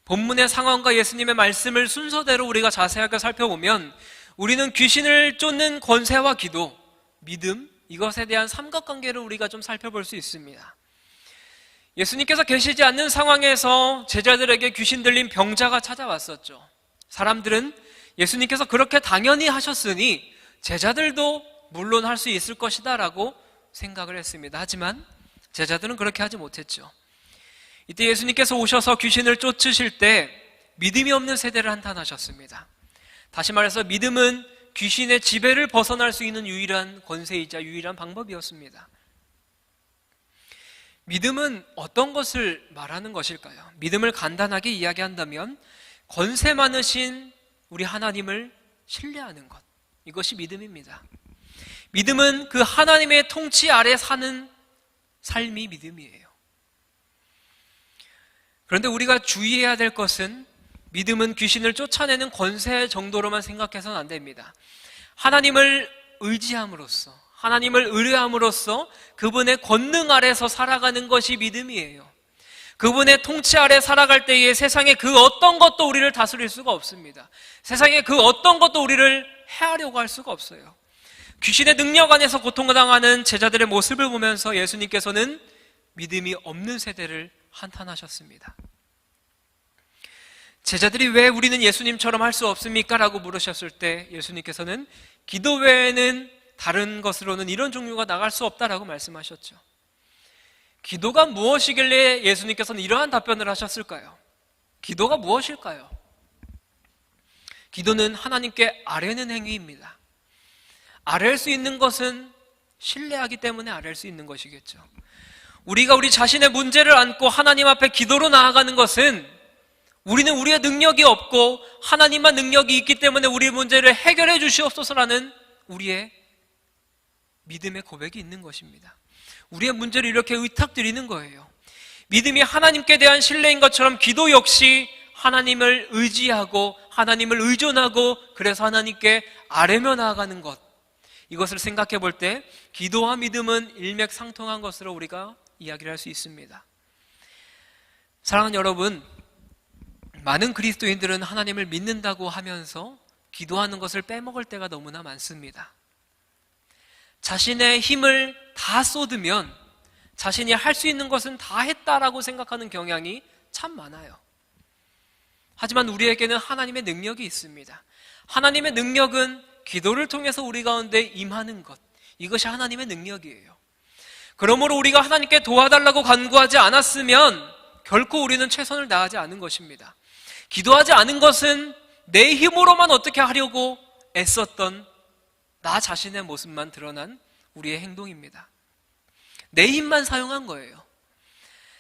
본문의 상황과 예수님의 말씀을 순서대로 우리가 자세하게 살펴보면 우리는 귀신을 쫓는 권세와 기도, 믿음, 이것에 대한 삼각관계를 우리가 좀 살펴볼 수 있습니다. 예수님께서 계시지 않는 상황에서 제자들에게 귀신 들린 병자가 찾아왔었죠. 사람들은 예수님께서 그렇게 당연히 하셨으니 제자들도 물론 할 수 있을 것이다 라고 생각을 했습니다. 하지만 제자들은 그렇게 하지 못했죠. 이때 예수님께서 오셔서 귀신을 쫓으실 때 믿음이 없는 세대를 한탄하셨습니다. 다시 말해서 믿음은 귀신의 지배를 벗어날 수 있는 유일한 권세이자 유일한 방법이었습니다. 믿음은 어떤 것을 말하는 것일까요? 믿음을 간단하게 이야기한다면 권세 많으신 우리 하나님을 신뢰하는 것, 이것이 믿음입니다. 믿음은 그 하나님의 통치 아래 사는 삶이 믿음이에요. 그런데 우리가 주의해야 될 것은 믿음은 귀신을 쫓아내는 권세 정도로만 생각해서는 안 됩니다. 하나님을 의지함으로써, 하나님을 의뢰함으로써 그분의 권능 아래서 살아가는 것이 믿음이에요. 그분의 통치 아래 살아갈 때에 세상의 그 어떤 것도 우리를 다스릴 수가 없습니다. 세상의 그 어떤 것도 우리를 해하려고 할 수가 없어요. 귀신의 능력 안에서 고통당하는 제자들의 모습을 보면서 예수님께서는 믿음이 없는 세대를 한탄하셨습니다. 제자들이 왜 우리는 예수님처럼 할 수 없습니까? 라고 물으셨을 때 예수님께서는 기도 외에는 다른 것으로는 이런 종류가 나갈 수 없다라고 말씀하셨죠. 기도가 무엇이길래 예수님께서는 이러한 답변을 하셨을까요? 기도가 무엇일까요? 기도는 하나님께 아뢰는 행위입니다. 아뢰 수 있는 것은 신뢰하기 때문에 아뢰 수 있는 것이겠죠. 우리가 우리 자신의 문제를 안고 하나님 앞에 기도로 나아가는 것은 우리는 우리의 능력이 없고 하나님만 능력이 있기 때문에 우리의 문제를 해결해 주시옵소서라는 우리의 믿음의 고백이 있는 것입니다. 우리의 문제를 이렇게 의탁드리는 거예요. 믿음이 하나님께 대한 신뢰인 것처럼 기도 역시 하나님을 의지하고 하나님을 의존하고 그래서 하나님께 아뢰며 나아가는 것, 이것을 생각해 볼 때 기도와 믿음은 일맥상통한 것으로 우리가 이야기를 할 수 있습니다. 사랑하는 여러분, 많은 그리스도인들은 하나님을 믿는다고 하면서 기도하는 것을 빼먹을 때가 너무나 많습니다. 자신의 힘을 다 쏟으면 자신이 할 수 있는 것은 다 했다라고 생각하는 경향이 참 많아요. 하지만 우리에게는 하나님의 능력이 있습니다. 하나님의 능력은 기도를 통해서 우리 가운데 임하는 것, 이것이 하나님의 능력이에요. 그러므로 우리가 하나님께 도와달라고 간구하지 않았으면 결코 우리는 최선을 다하지 않은 것입니다. 기도하지 않은 것은 내 힘으로만 어떻게 하려고 애썼던 나 자신의 모습만 드러난 우리의 행동입니다. 내 힘만 사용한 거예요.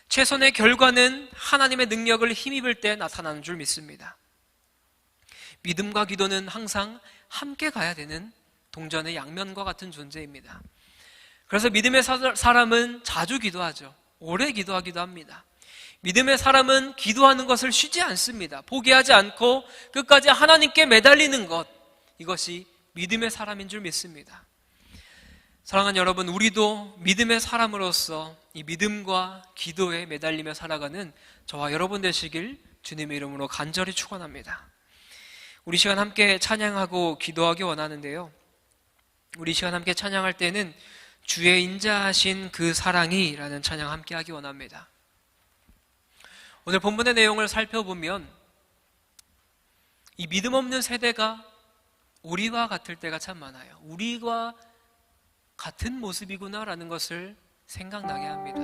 최선의 결과는 하나님의 능력을 힘입을 때 나타나는 줄 믿습니다. 믿음과 기도는 항상 함께 가야 되는 동전의 양면과 같은 존재입니다. 그래서 믿음의 사람은 자주 기도하죠. 오래 기도하기도 합니다. 믿음의 사람은 기도하는 것을 쉬지 않습니다. 포기하지 않고 끝까지 하나님께 매달리는 것, 이것이 믿음의 사람인 줄 믿습니다. 사랑하는 여러분, 우리도 믿음의 사람으로서 이 믿음과 기도에 매달리며 살아가는 저와 여러분 되시길 주님의 이름으로 간절히 축원합니다. 우리 시간 함께 찬양하고 기도하기 원하는데요, 우리 시간 함께 찬양할 때는 주의 인자하신 그 사랑이 라는 찬양 함께 하기 원합니다. 오늘 본문의 내용을 살펴보면 이 믿음 없는 세대가 우리와 같을 때가 참 많아요. 우리와 같은 모습이구나 라는 것을 생각나게 합니다.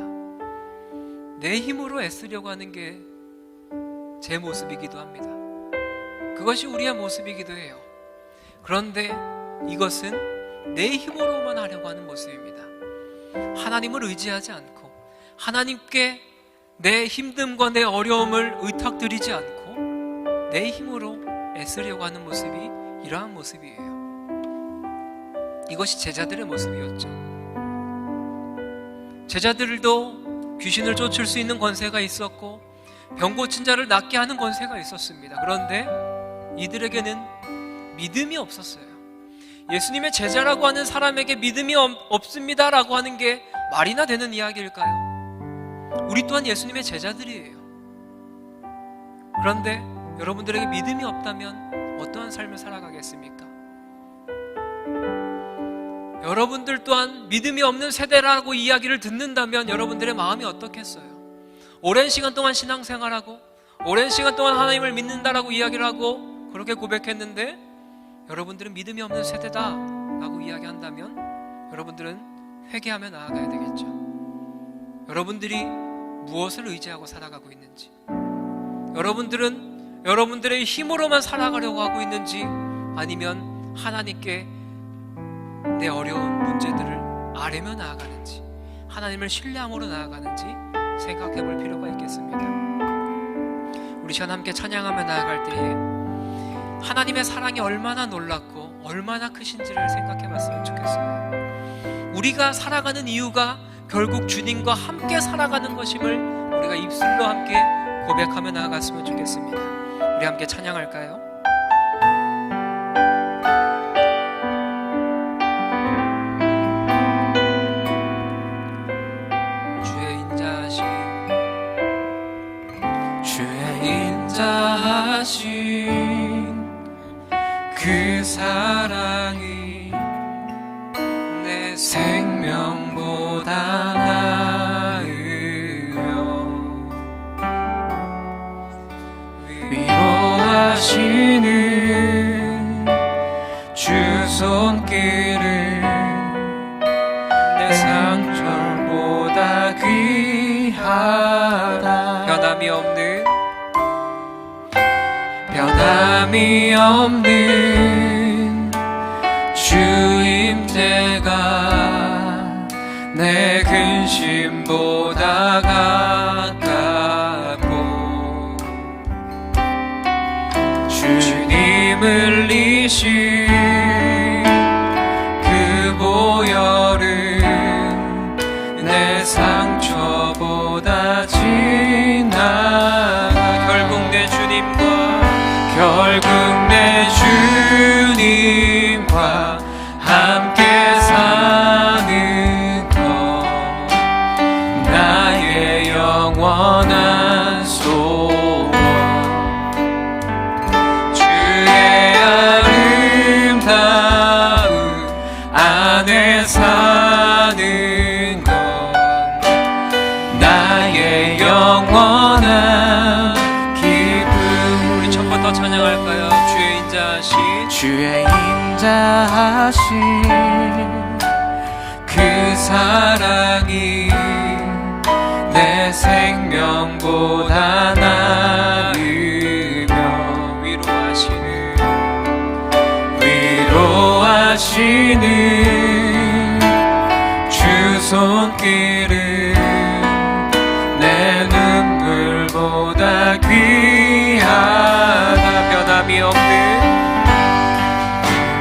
내 힘으로 애쓰려고 하는 게 제 모습이기도 합니다. 그것이 우리의 모습이기도 해요. 그런데 이것은 내 힘으로만 하려고 하는 모습입니다. 하나님을 의지하지 않고 하나님께 내 힘듦과 내 어려움을 의탁드리지 않고 내 힘으로 애쓰려고 하는 모습이 이러한 모습이에요. 이것이 제자들의 모습이었죠. 제자들도 귀신을 쫓을 수 있는 권세가 있었고 병 고친 자를 낫게 하는 권세가 있었습니다. 그런데 이들에게는 믿음이 없었어요. 예수님의 제자라고 하는 사람에게 믿음이 없습니다라고 하는 게 말이나 되는 이야기일까요? 우리 또한 예수님의 제자들이에요. 그런데 여러분들에게 믿음이 없다면 어떠한 삶을 살아가겠습니까? 여러분들 또한 믿음이 없는 세대라고 이야기를 듣는다면 여러분들의 마음이 어떻겠어요? 오랜 시간 동안 신앙생활하고 오랜 시간 동안 하나님을 믿는다라고 이야기를 하고 그렇게 고백했는데 여러분들은 믿음이 없는 세대다 라고 이야기한다면 여러분들은 회개하며 나아가야 되겠죠. 여러분들이 무엇을 의지하고 살아가고 있는지, 여러분들은 여러분들의 힘으로만 살아가려고 하고 있는지, 아니면 하나님께 내 어려운 문제들을 아뢰며 나아가는지, 하나님을 신뢰함으로 나아가는지 생각해 볼 필요가 있겠습니다. 우리 시간 함께 찬양하며 나아갈 때에 하나님의 사랑이 얼마나 놀랍고 얼마나 크신지를 생각해 봤으면 좋겠어요. 우리가 살아가는 이유가 결국 주님과 함께 살아가는 것임을 우리가 입술로 함께 고백하며 나아갔으면 좋겠습니다. 우리 함께 찬양할까요? 그 사랑이 내 생명보다 나으며 위로하시는 주 손길을 내 상처보다 귀하다. 변함이 없는 주임대가 내 근심보다 가깝고 주님을 이신 그 보혈은 내 상처보다 진하다. 결국 내 주님과 함께 사는 것, 나의 영원한 소원. 주의 아름다움 안에 사는 것, 나의 영원한 찬양할까요? 주의 인자하신 그 사랑이 내 생명보다 나으며 위로하시는 주 손길을 내 눈물보다 귀하다.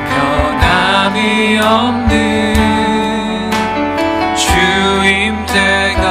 변함이 없는 주임대가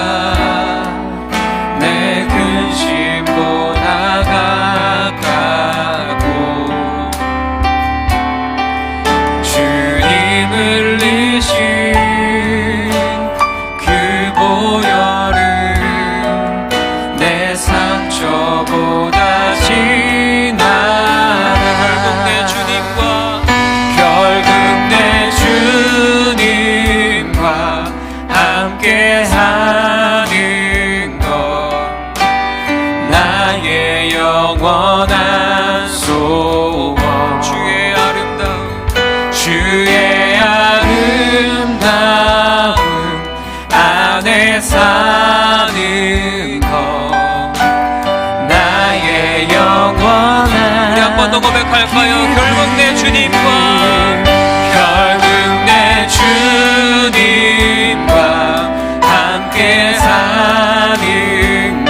고백할까요? 결국 내 주님과 함께 사는 것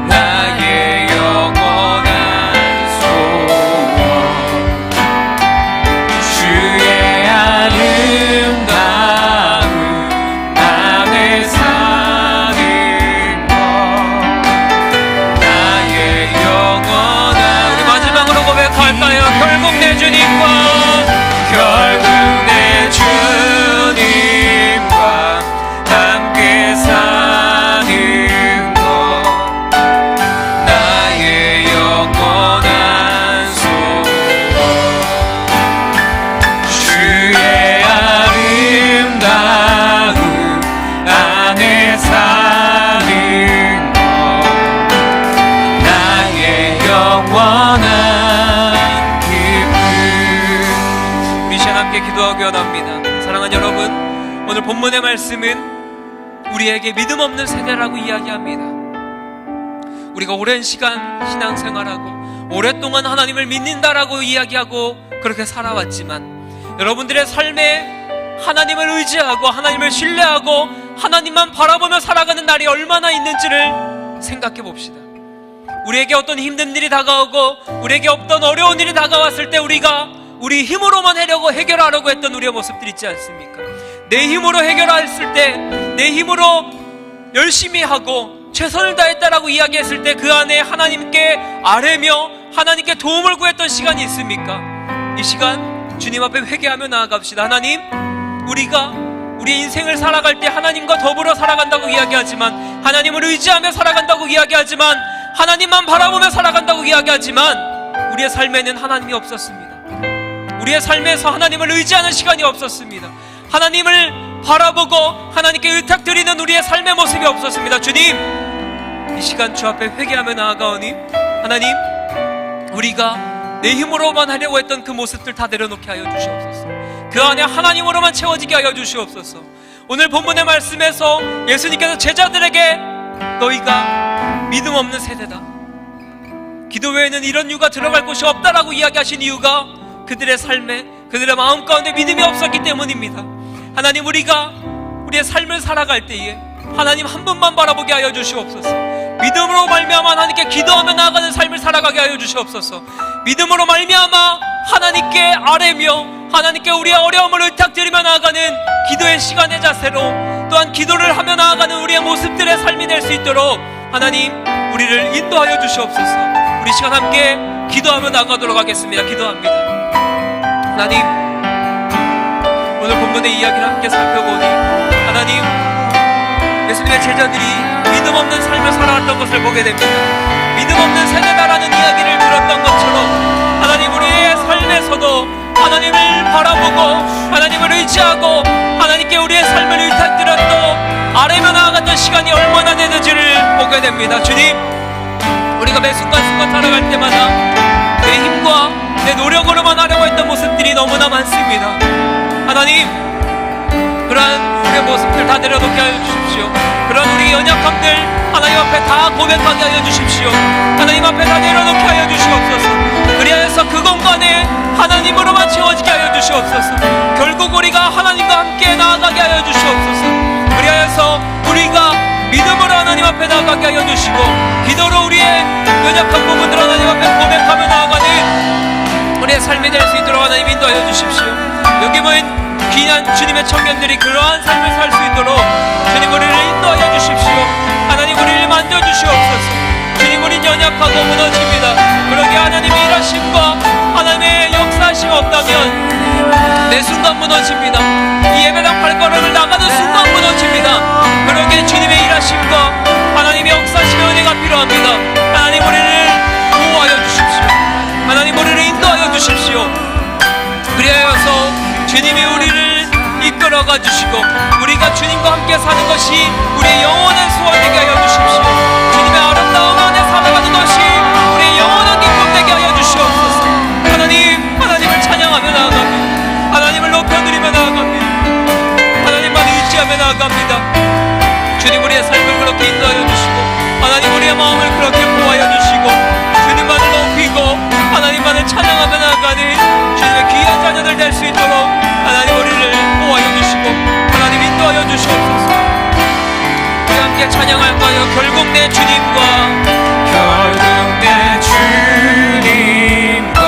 나의 영원한 소원 주의 아름다운 안에 사는 것 나의 영원한 우리 마지막으로 고백할까요? 결국 내 주님과 함께 사는 것 나의 영원한 소원 주의 아름다운 안에 사는 것 나의 영원한 기쁨. 우리 시간 함께 기도하기 원합니다. 사랑하는 여러분, 오늘 본문의 말씀은 우리에게 믿음 없는 세대라고 이야기합니다. 우리가 오랜 시간 신앙생활하고 오랫동안 하나님을 믿는다라고 이야기하고 그렇게 살아왔지만 여러분들의 삶에 하나님을 의지하고 하나님을 신뢰하고 하나님만 바라보며 살아가는 날이 얼마나 있는지를 생각해 봅시다. 우리에게 어떤 힘든 일이 다가오고 우리에게 어떤 어려운 일이 다가왔을 때 우리가 우리 힘으로만 해결하려고 했던 우리의 모습들 있지 않습니까? 내 힘으로 해결했을 때, 내 힘으로 열심히 하고 최선을 다했다라고 이야기했을 때 그 안에 하나님께 아뢰며 하나님께 도움을 구했던 시간이 있습니까? 이 시간 주님 앞에 회개하며 나아갑시다. 하나님, 우리가 우리 인생을 살아갈 때 하나님과 더불어 살아간다고 이야기하지만, 하나님을 의지하며 살아간다고 이야기하지만, 하나님만 바라보며 살아간다고 이야기하지만 우리의 삶에는 하나님이 없었습니다. 우리의 삶에서 하나님을 의지하는 시간이 없었습니다. 하나님을 바라보고 하나님께 의탁드리는 우리의 삶의 모습이 없었습니다. 주님, 이 시간 주 앞에 회개하며 나아가오니 하나님, 우리가 내 힘으로만 하려고 했던 그 모습들 다 내려놓게 하여 주시옵소서. 그 안에 하나님으로만 채워지게 하여 주시옵소서. 오늘 본문의 말씀에서 예수님께서 제자들에게 너희가 믿음 없는 세대다, 기도 외에는 이런 유가 들어갈 곳이 없다라고 이야기하신 이유가 그들의 삶에, 그들의 마음 가운데 믿음이 없었기 때문입니다. 하나님, 우리가 우리의 삶을 살아갈 때에 하나님 한 분만 바라보게 하여 주시옵소서. 믿음으로 말미암아 하나님께 기도하며 나아가는 삶을 살아가게 하여 주시옵소서. 믿음으로 말미암아 하나님께 아뢰며 하나님께 우리의 어려움을 의탁드리며 나아가는 기도의 시간의 자세로, 또한 기도를 하며 나아가는 우리의 모습들의 삶이 될 수 있도록 하나님 우리를 인도하여 주시옵소서. 우리 시간 함께 기도하며 나아가도록 하겠습니다. 기도합니다. 하나님, 오늘 본문의 이야기를 함께 살펴보니 하나님, 예수님의 제자들이 믿음 없는 삶을 살아왔던 것을 보게 됩니다. 믿음 없는 세대다라는 이야기를 들었던 것처럼 하나님, 우리의 삶에서도 하나님을 바라보고 하나님을 의지하고 하나님께 우리의 삶을 의탁드렸고 아뢰며 나아갔던 시간이 얼마나 되는지를 보게 됩니다. 주님, 우리가 매 순간순간 살아갈 때마다 내 힘과 내 노력으로만 하려고 했던 모습들이 너무나 많습니다. 하나님, 그러한 우리의 모습들 다 내려놓게 하여 주십시오. 그러한 우리의 연약함들 하나님 앞에 다 고백하게 하여 주십시오. 하나님 앞에 다 내려놓게 하여 주시옵소서. 그리하여서 그 공간에 하나님으로만 채워지게 하여 주시옵소서. 결국 우리가 하나님과 함께 나아가게 하여 주시옵소서. 그리하여서 우리가 믿음으로 하나님 앞에 나아가게 하여 주시고, 기도로 우리의 연약한 부분들 하나님 앞에 고백하며 나아가는 우리의 삶이 될 수 있도록 하나님 인도하여 주십시오. 여기 모인 귀한 주님의 청년들이 그러한 삶을 살 수 있도록 주님 우리를 인도하여 주십시오. 하나님, 우리를 만져주시옵소서. 주님, 우린 연약하고 무너집니다. 그러게 하나님의 일하심과 하나님의 역사하심 없다면 내 순간 무너집니다. 이 예배당 발걸음을 나가는 순간 무너집니다. 그러게 주님의 일하심과 하나님의 역사하심의 은혜가 필요합니다. 하나님, 우리를 보호하여 주십시오. 하나님, 우리를 인도하여 주십시오. 그리하여서 주님이 우리를 이끌어가 주시고 우리가 주님과 함께 사는 것이 우리의 영원한 소원 되게 하여 주십시오. 주님의 아름다움 안에 살아가는 것이 우리의 영원한 기쁨 되게 하여 주시옵소서. 하나님, 하나님을 찬양하며 나아갑니다. 하나님을 높여드리며 나아갑니다. 하나님만 의지하며 나아갑니다. 주님, 우리의 삶을 그렇게 인도하여 주시고 하나님, 우리의 마음을 그렇게 보호하여 주시고 주님만을 높이고 하나님 내 주님과 결국 내 주님과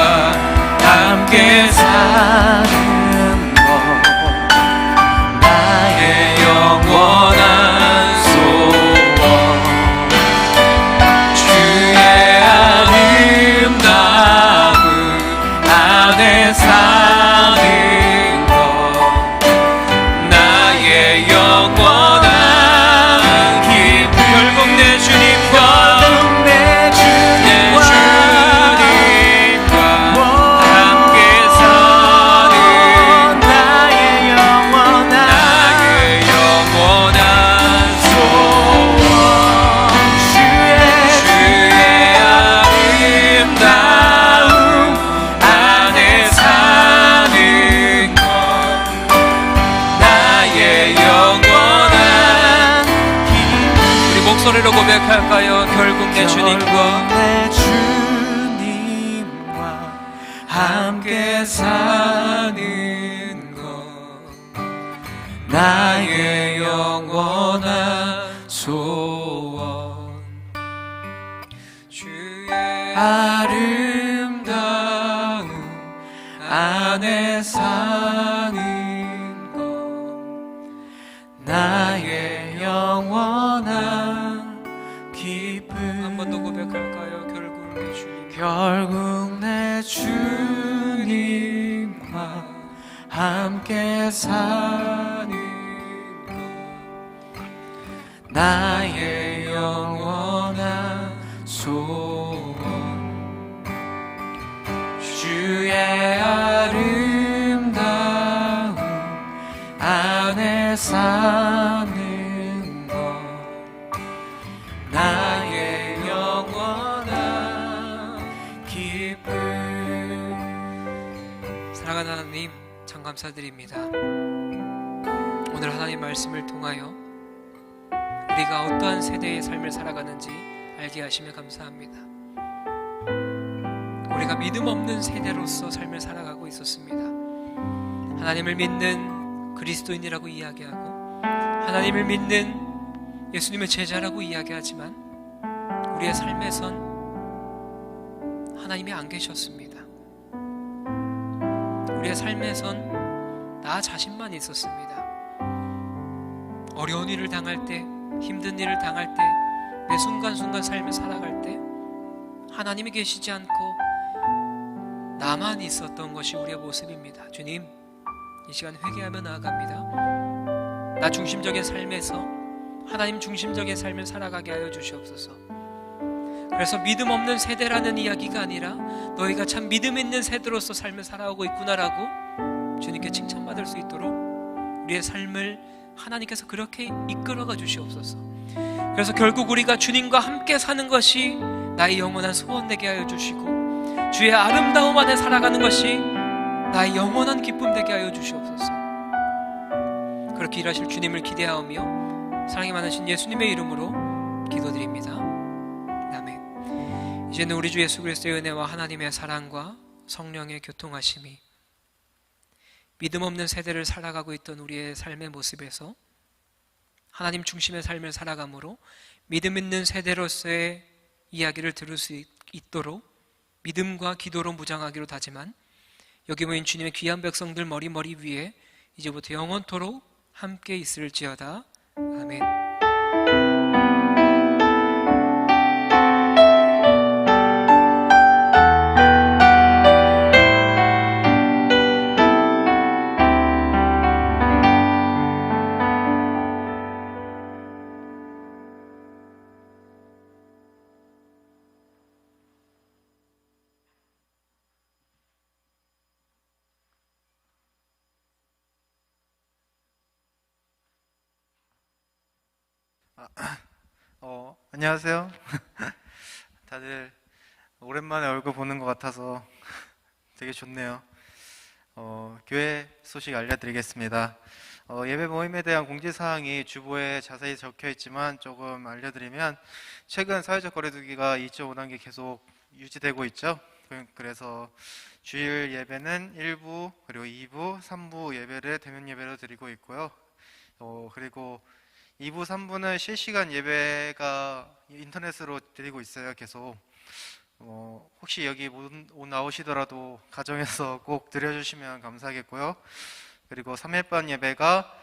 함께 사는 것 나의 영원한 소원 주의 아름다움 안에 사는 것 나의 영원한 기쁨 결국 내 주님과 함께 사는 나의 영원한 소원 주의 아름다움 안에 사는 것 나의 영원한 우리 목소리로 고백할까요? 결국 내 주님과 함께 사는 것 나의 영원한 소원 주의 아름다움 안에 사는 것 나의 영원한 기쁨 한 번 더 고백할까요? 결국 내 주님과 함께 사는 것 나의 영원한 소원 주의 아름다움 안에 사는 것 나의 영원한 기쁨 사랑하는 하나님, 참 감사드립니다. 오늘 하나님 말씀을 통하여 우리가 어떠한 세대의 삶을 살아가는지 알게 하시며 감사합니다. 우리가 믿음 없는 세대로서 삶을 살아가고 있었습니다. 하나님을 믿는 그리스도인이라고 이야기하고 하나님을 믿는 예수님의 제자라고 이야기하지만 우리의 삶에선 하나님이 안 계셨습니다. 우리의 삶에선 나 자신만 있었습니다. 어려운 일을 당할 때, 힘든 일을 당할 때, 매 순간순간 삶을 살아갈 때 하나님이 계시지 않고 나만 있었던 것이 우리의 모습입니다. 주님, 이 시간 회개하며 나아갑니다. 나 중심적인 삶에서 하나님 중심적인 삶을 살아가게 하여 주시옵소서. 그래서 믿음 없는 세대라는 이야기가 아니라 너희가 참 믿음 있는 세대로서 삶을 살아오고 있구나라고 주님께 칭찬받을 수 있도록 우리의 삶을 하나님께서 그렇게 이끌어가 주시옵소서. 그래서 결국 우리가 주님과 함께 사는 것이 나의 영원한 소원 되게 하여 주시고 주의 아름다움 안에 살아가는 것이 나의 영원한 기쁨 되게 하여 주시옵소서. 그렇게 일하실 주님을 기대하오며 사랑이 많으신 예수님의 이름으로 기도드립니다. 아멘. 이제는 우리 주 예수 그리스도의 은혜와 하나님의 사랑과 성령의 교통하심이 믿음 없는 세대를 살아가고 있던 우리의 삶의 모습에서 하나님 중심의 삶을 살아감으로 믿음 있는 세대로서의 이야기를 들을 수 있도록 믿음과 기도로 무장하기로 다짐한 여기 모인 주님의 귀한 백성들 머리 위에 이제부터 영원토록 함께 있을지어다. 아멘. 안녕하세요. 다들 오랜만에 얼굴 보는 것 같아서 되게 좋네요. 교회 소식 알려드리겠습니다. 예배 모임에 대한 공지사항이 주보에 자세히 적혀 있지만 조금 알려드리면 최근 사회적 거리두기가 2.5단계 계속 유지되고 있죠. 그래서 주일 예배는 1부 그리고 2부, 3부 예배를 대면 예배로 드리고 있고요. 그리고 2부, 3부는 실시간 예배가 인터넷으로 드리고 있어요. 계속 혹시 여기 못 나오시더라도 가정에서 꼭 드려주시면 감사하겠고요. 그리고 3일반 예배가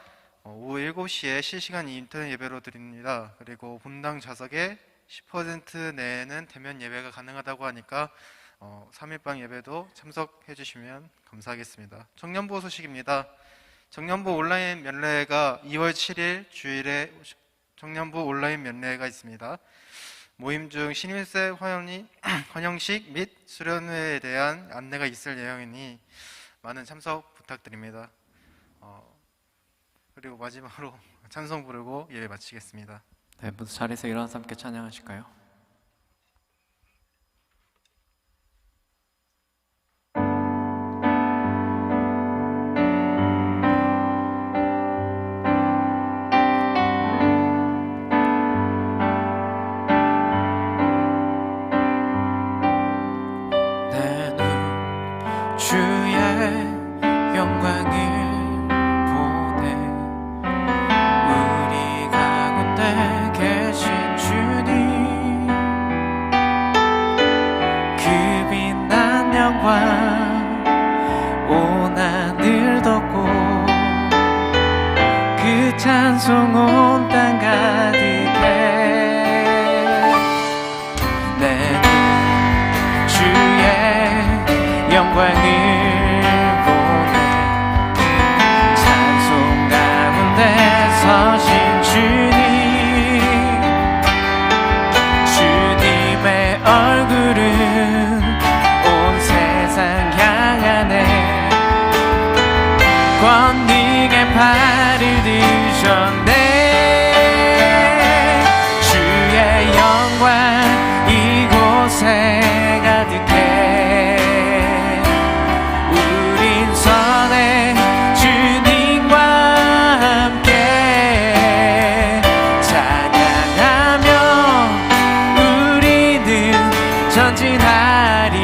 오후 7시에 실시간 인터넷 예배로 드립니다. 그리고 분당 좌석에 10% 내에는 대면 예배가 가능하다고 하니까 3일반 예배도 참석해 주시면 감사하겠습니다. 청년부 소식입니다. 청년부 온라인 면례가 2월 7일 주일에 청년부 온라인 면례가 있습니다. 모임 중 신입생 환영식 및 수련회에 대한 안내가 있을 예정이니 많은 참석 부탁드립니다. 그리고 마지막으로 찬송 부르고 예배 마치겠습니다. 네, 모두 자리에서 일어나서 함께 찬양하실까요? 내 눈 주의 영광을 보네. 우리 가운데 계신 주님, 그 빛난 영광 온 하늘 덮고 그 찬송 온 땅 가득해. 내 눈 주의 영광을 보네. 찬송 가운데 서신 주님, 주님의 얼굴은 온 세상 향하네. 권능의 팔을 드셨네. 주의 영광 이곳에 가득해. 우린 선해 주님과 함께 찬양하며 우리는 전진하리.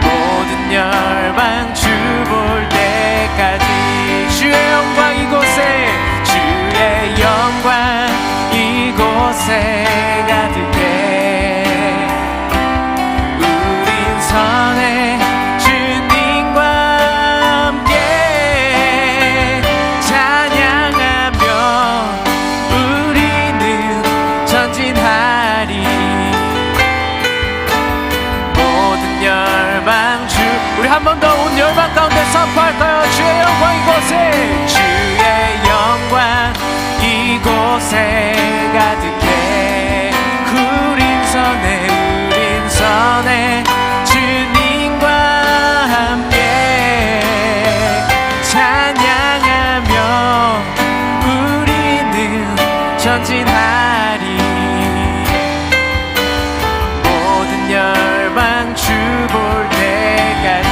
모든 열방 주 볼 때까지 주의 영광 이곳에, 주의 영광 이곳에 가득해. 우린 선해 주님과 함께 찬양하며 우리는 전진하리. 모든 열방 주, 우리 한 번 더 온 열방 가운데 선포할까요? 주의 영광 이곳에, 주의 영광 이곳에 가득해. 우린 선해 주님과 함께 찬양하며 우리는 전진하리. 모든 열방 주 볼 때까지.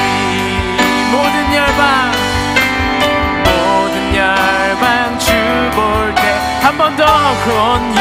모든 열방 주 볼 때 한 번 더 온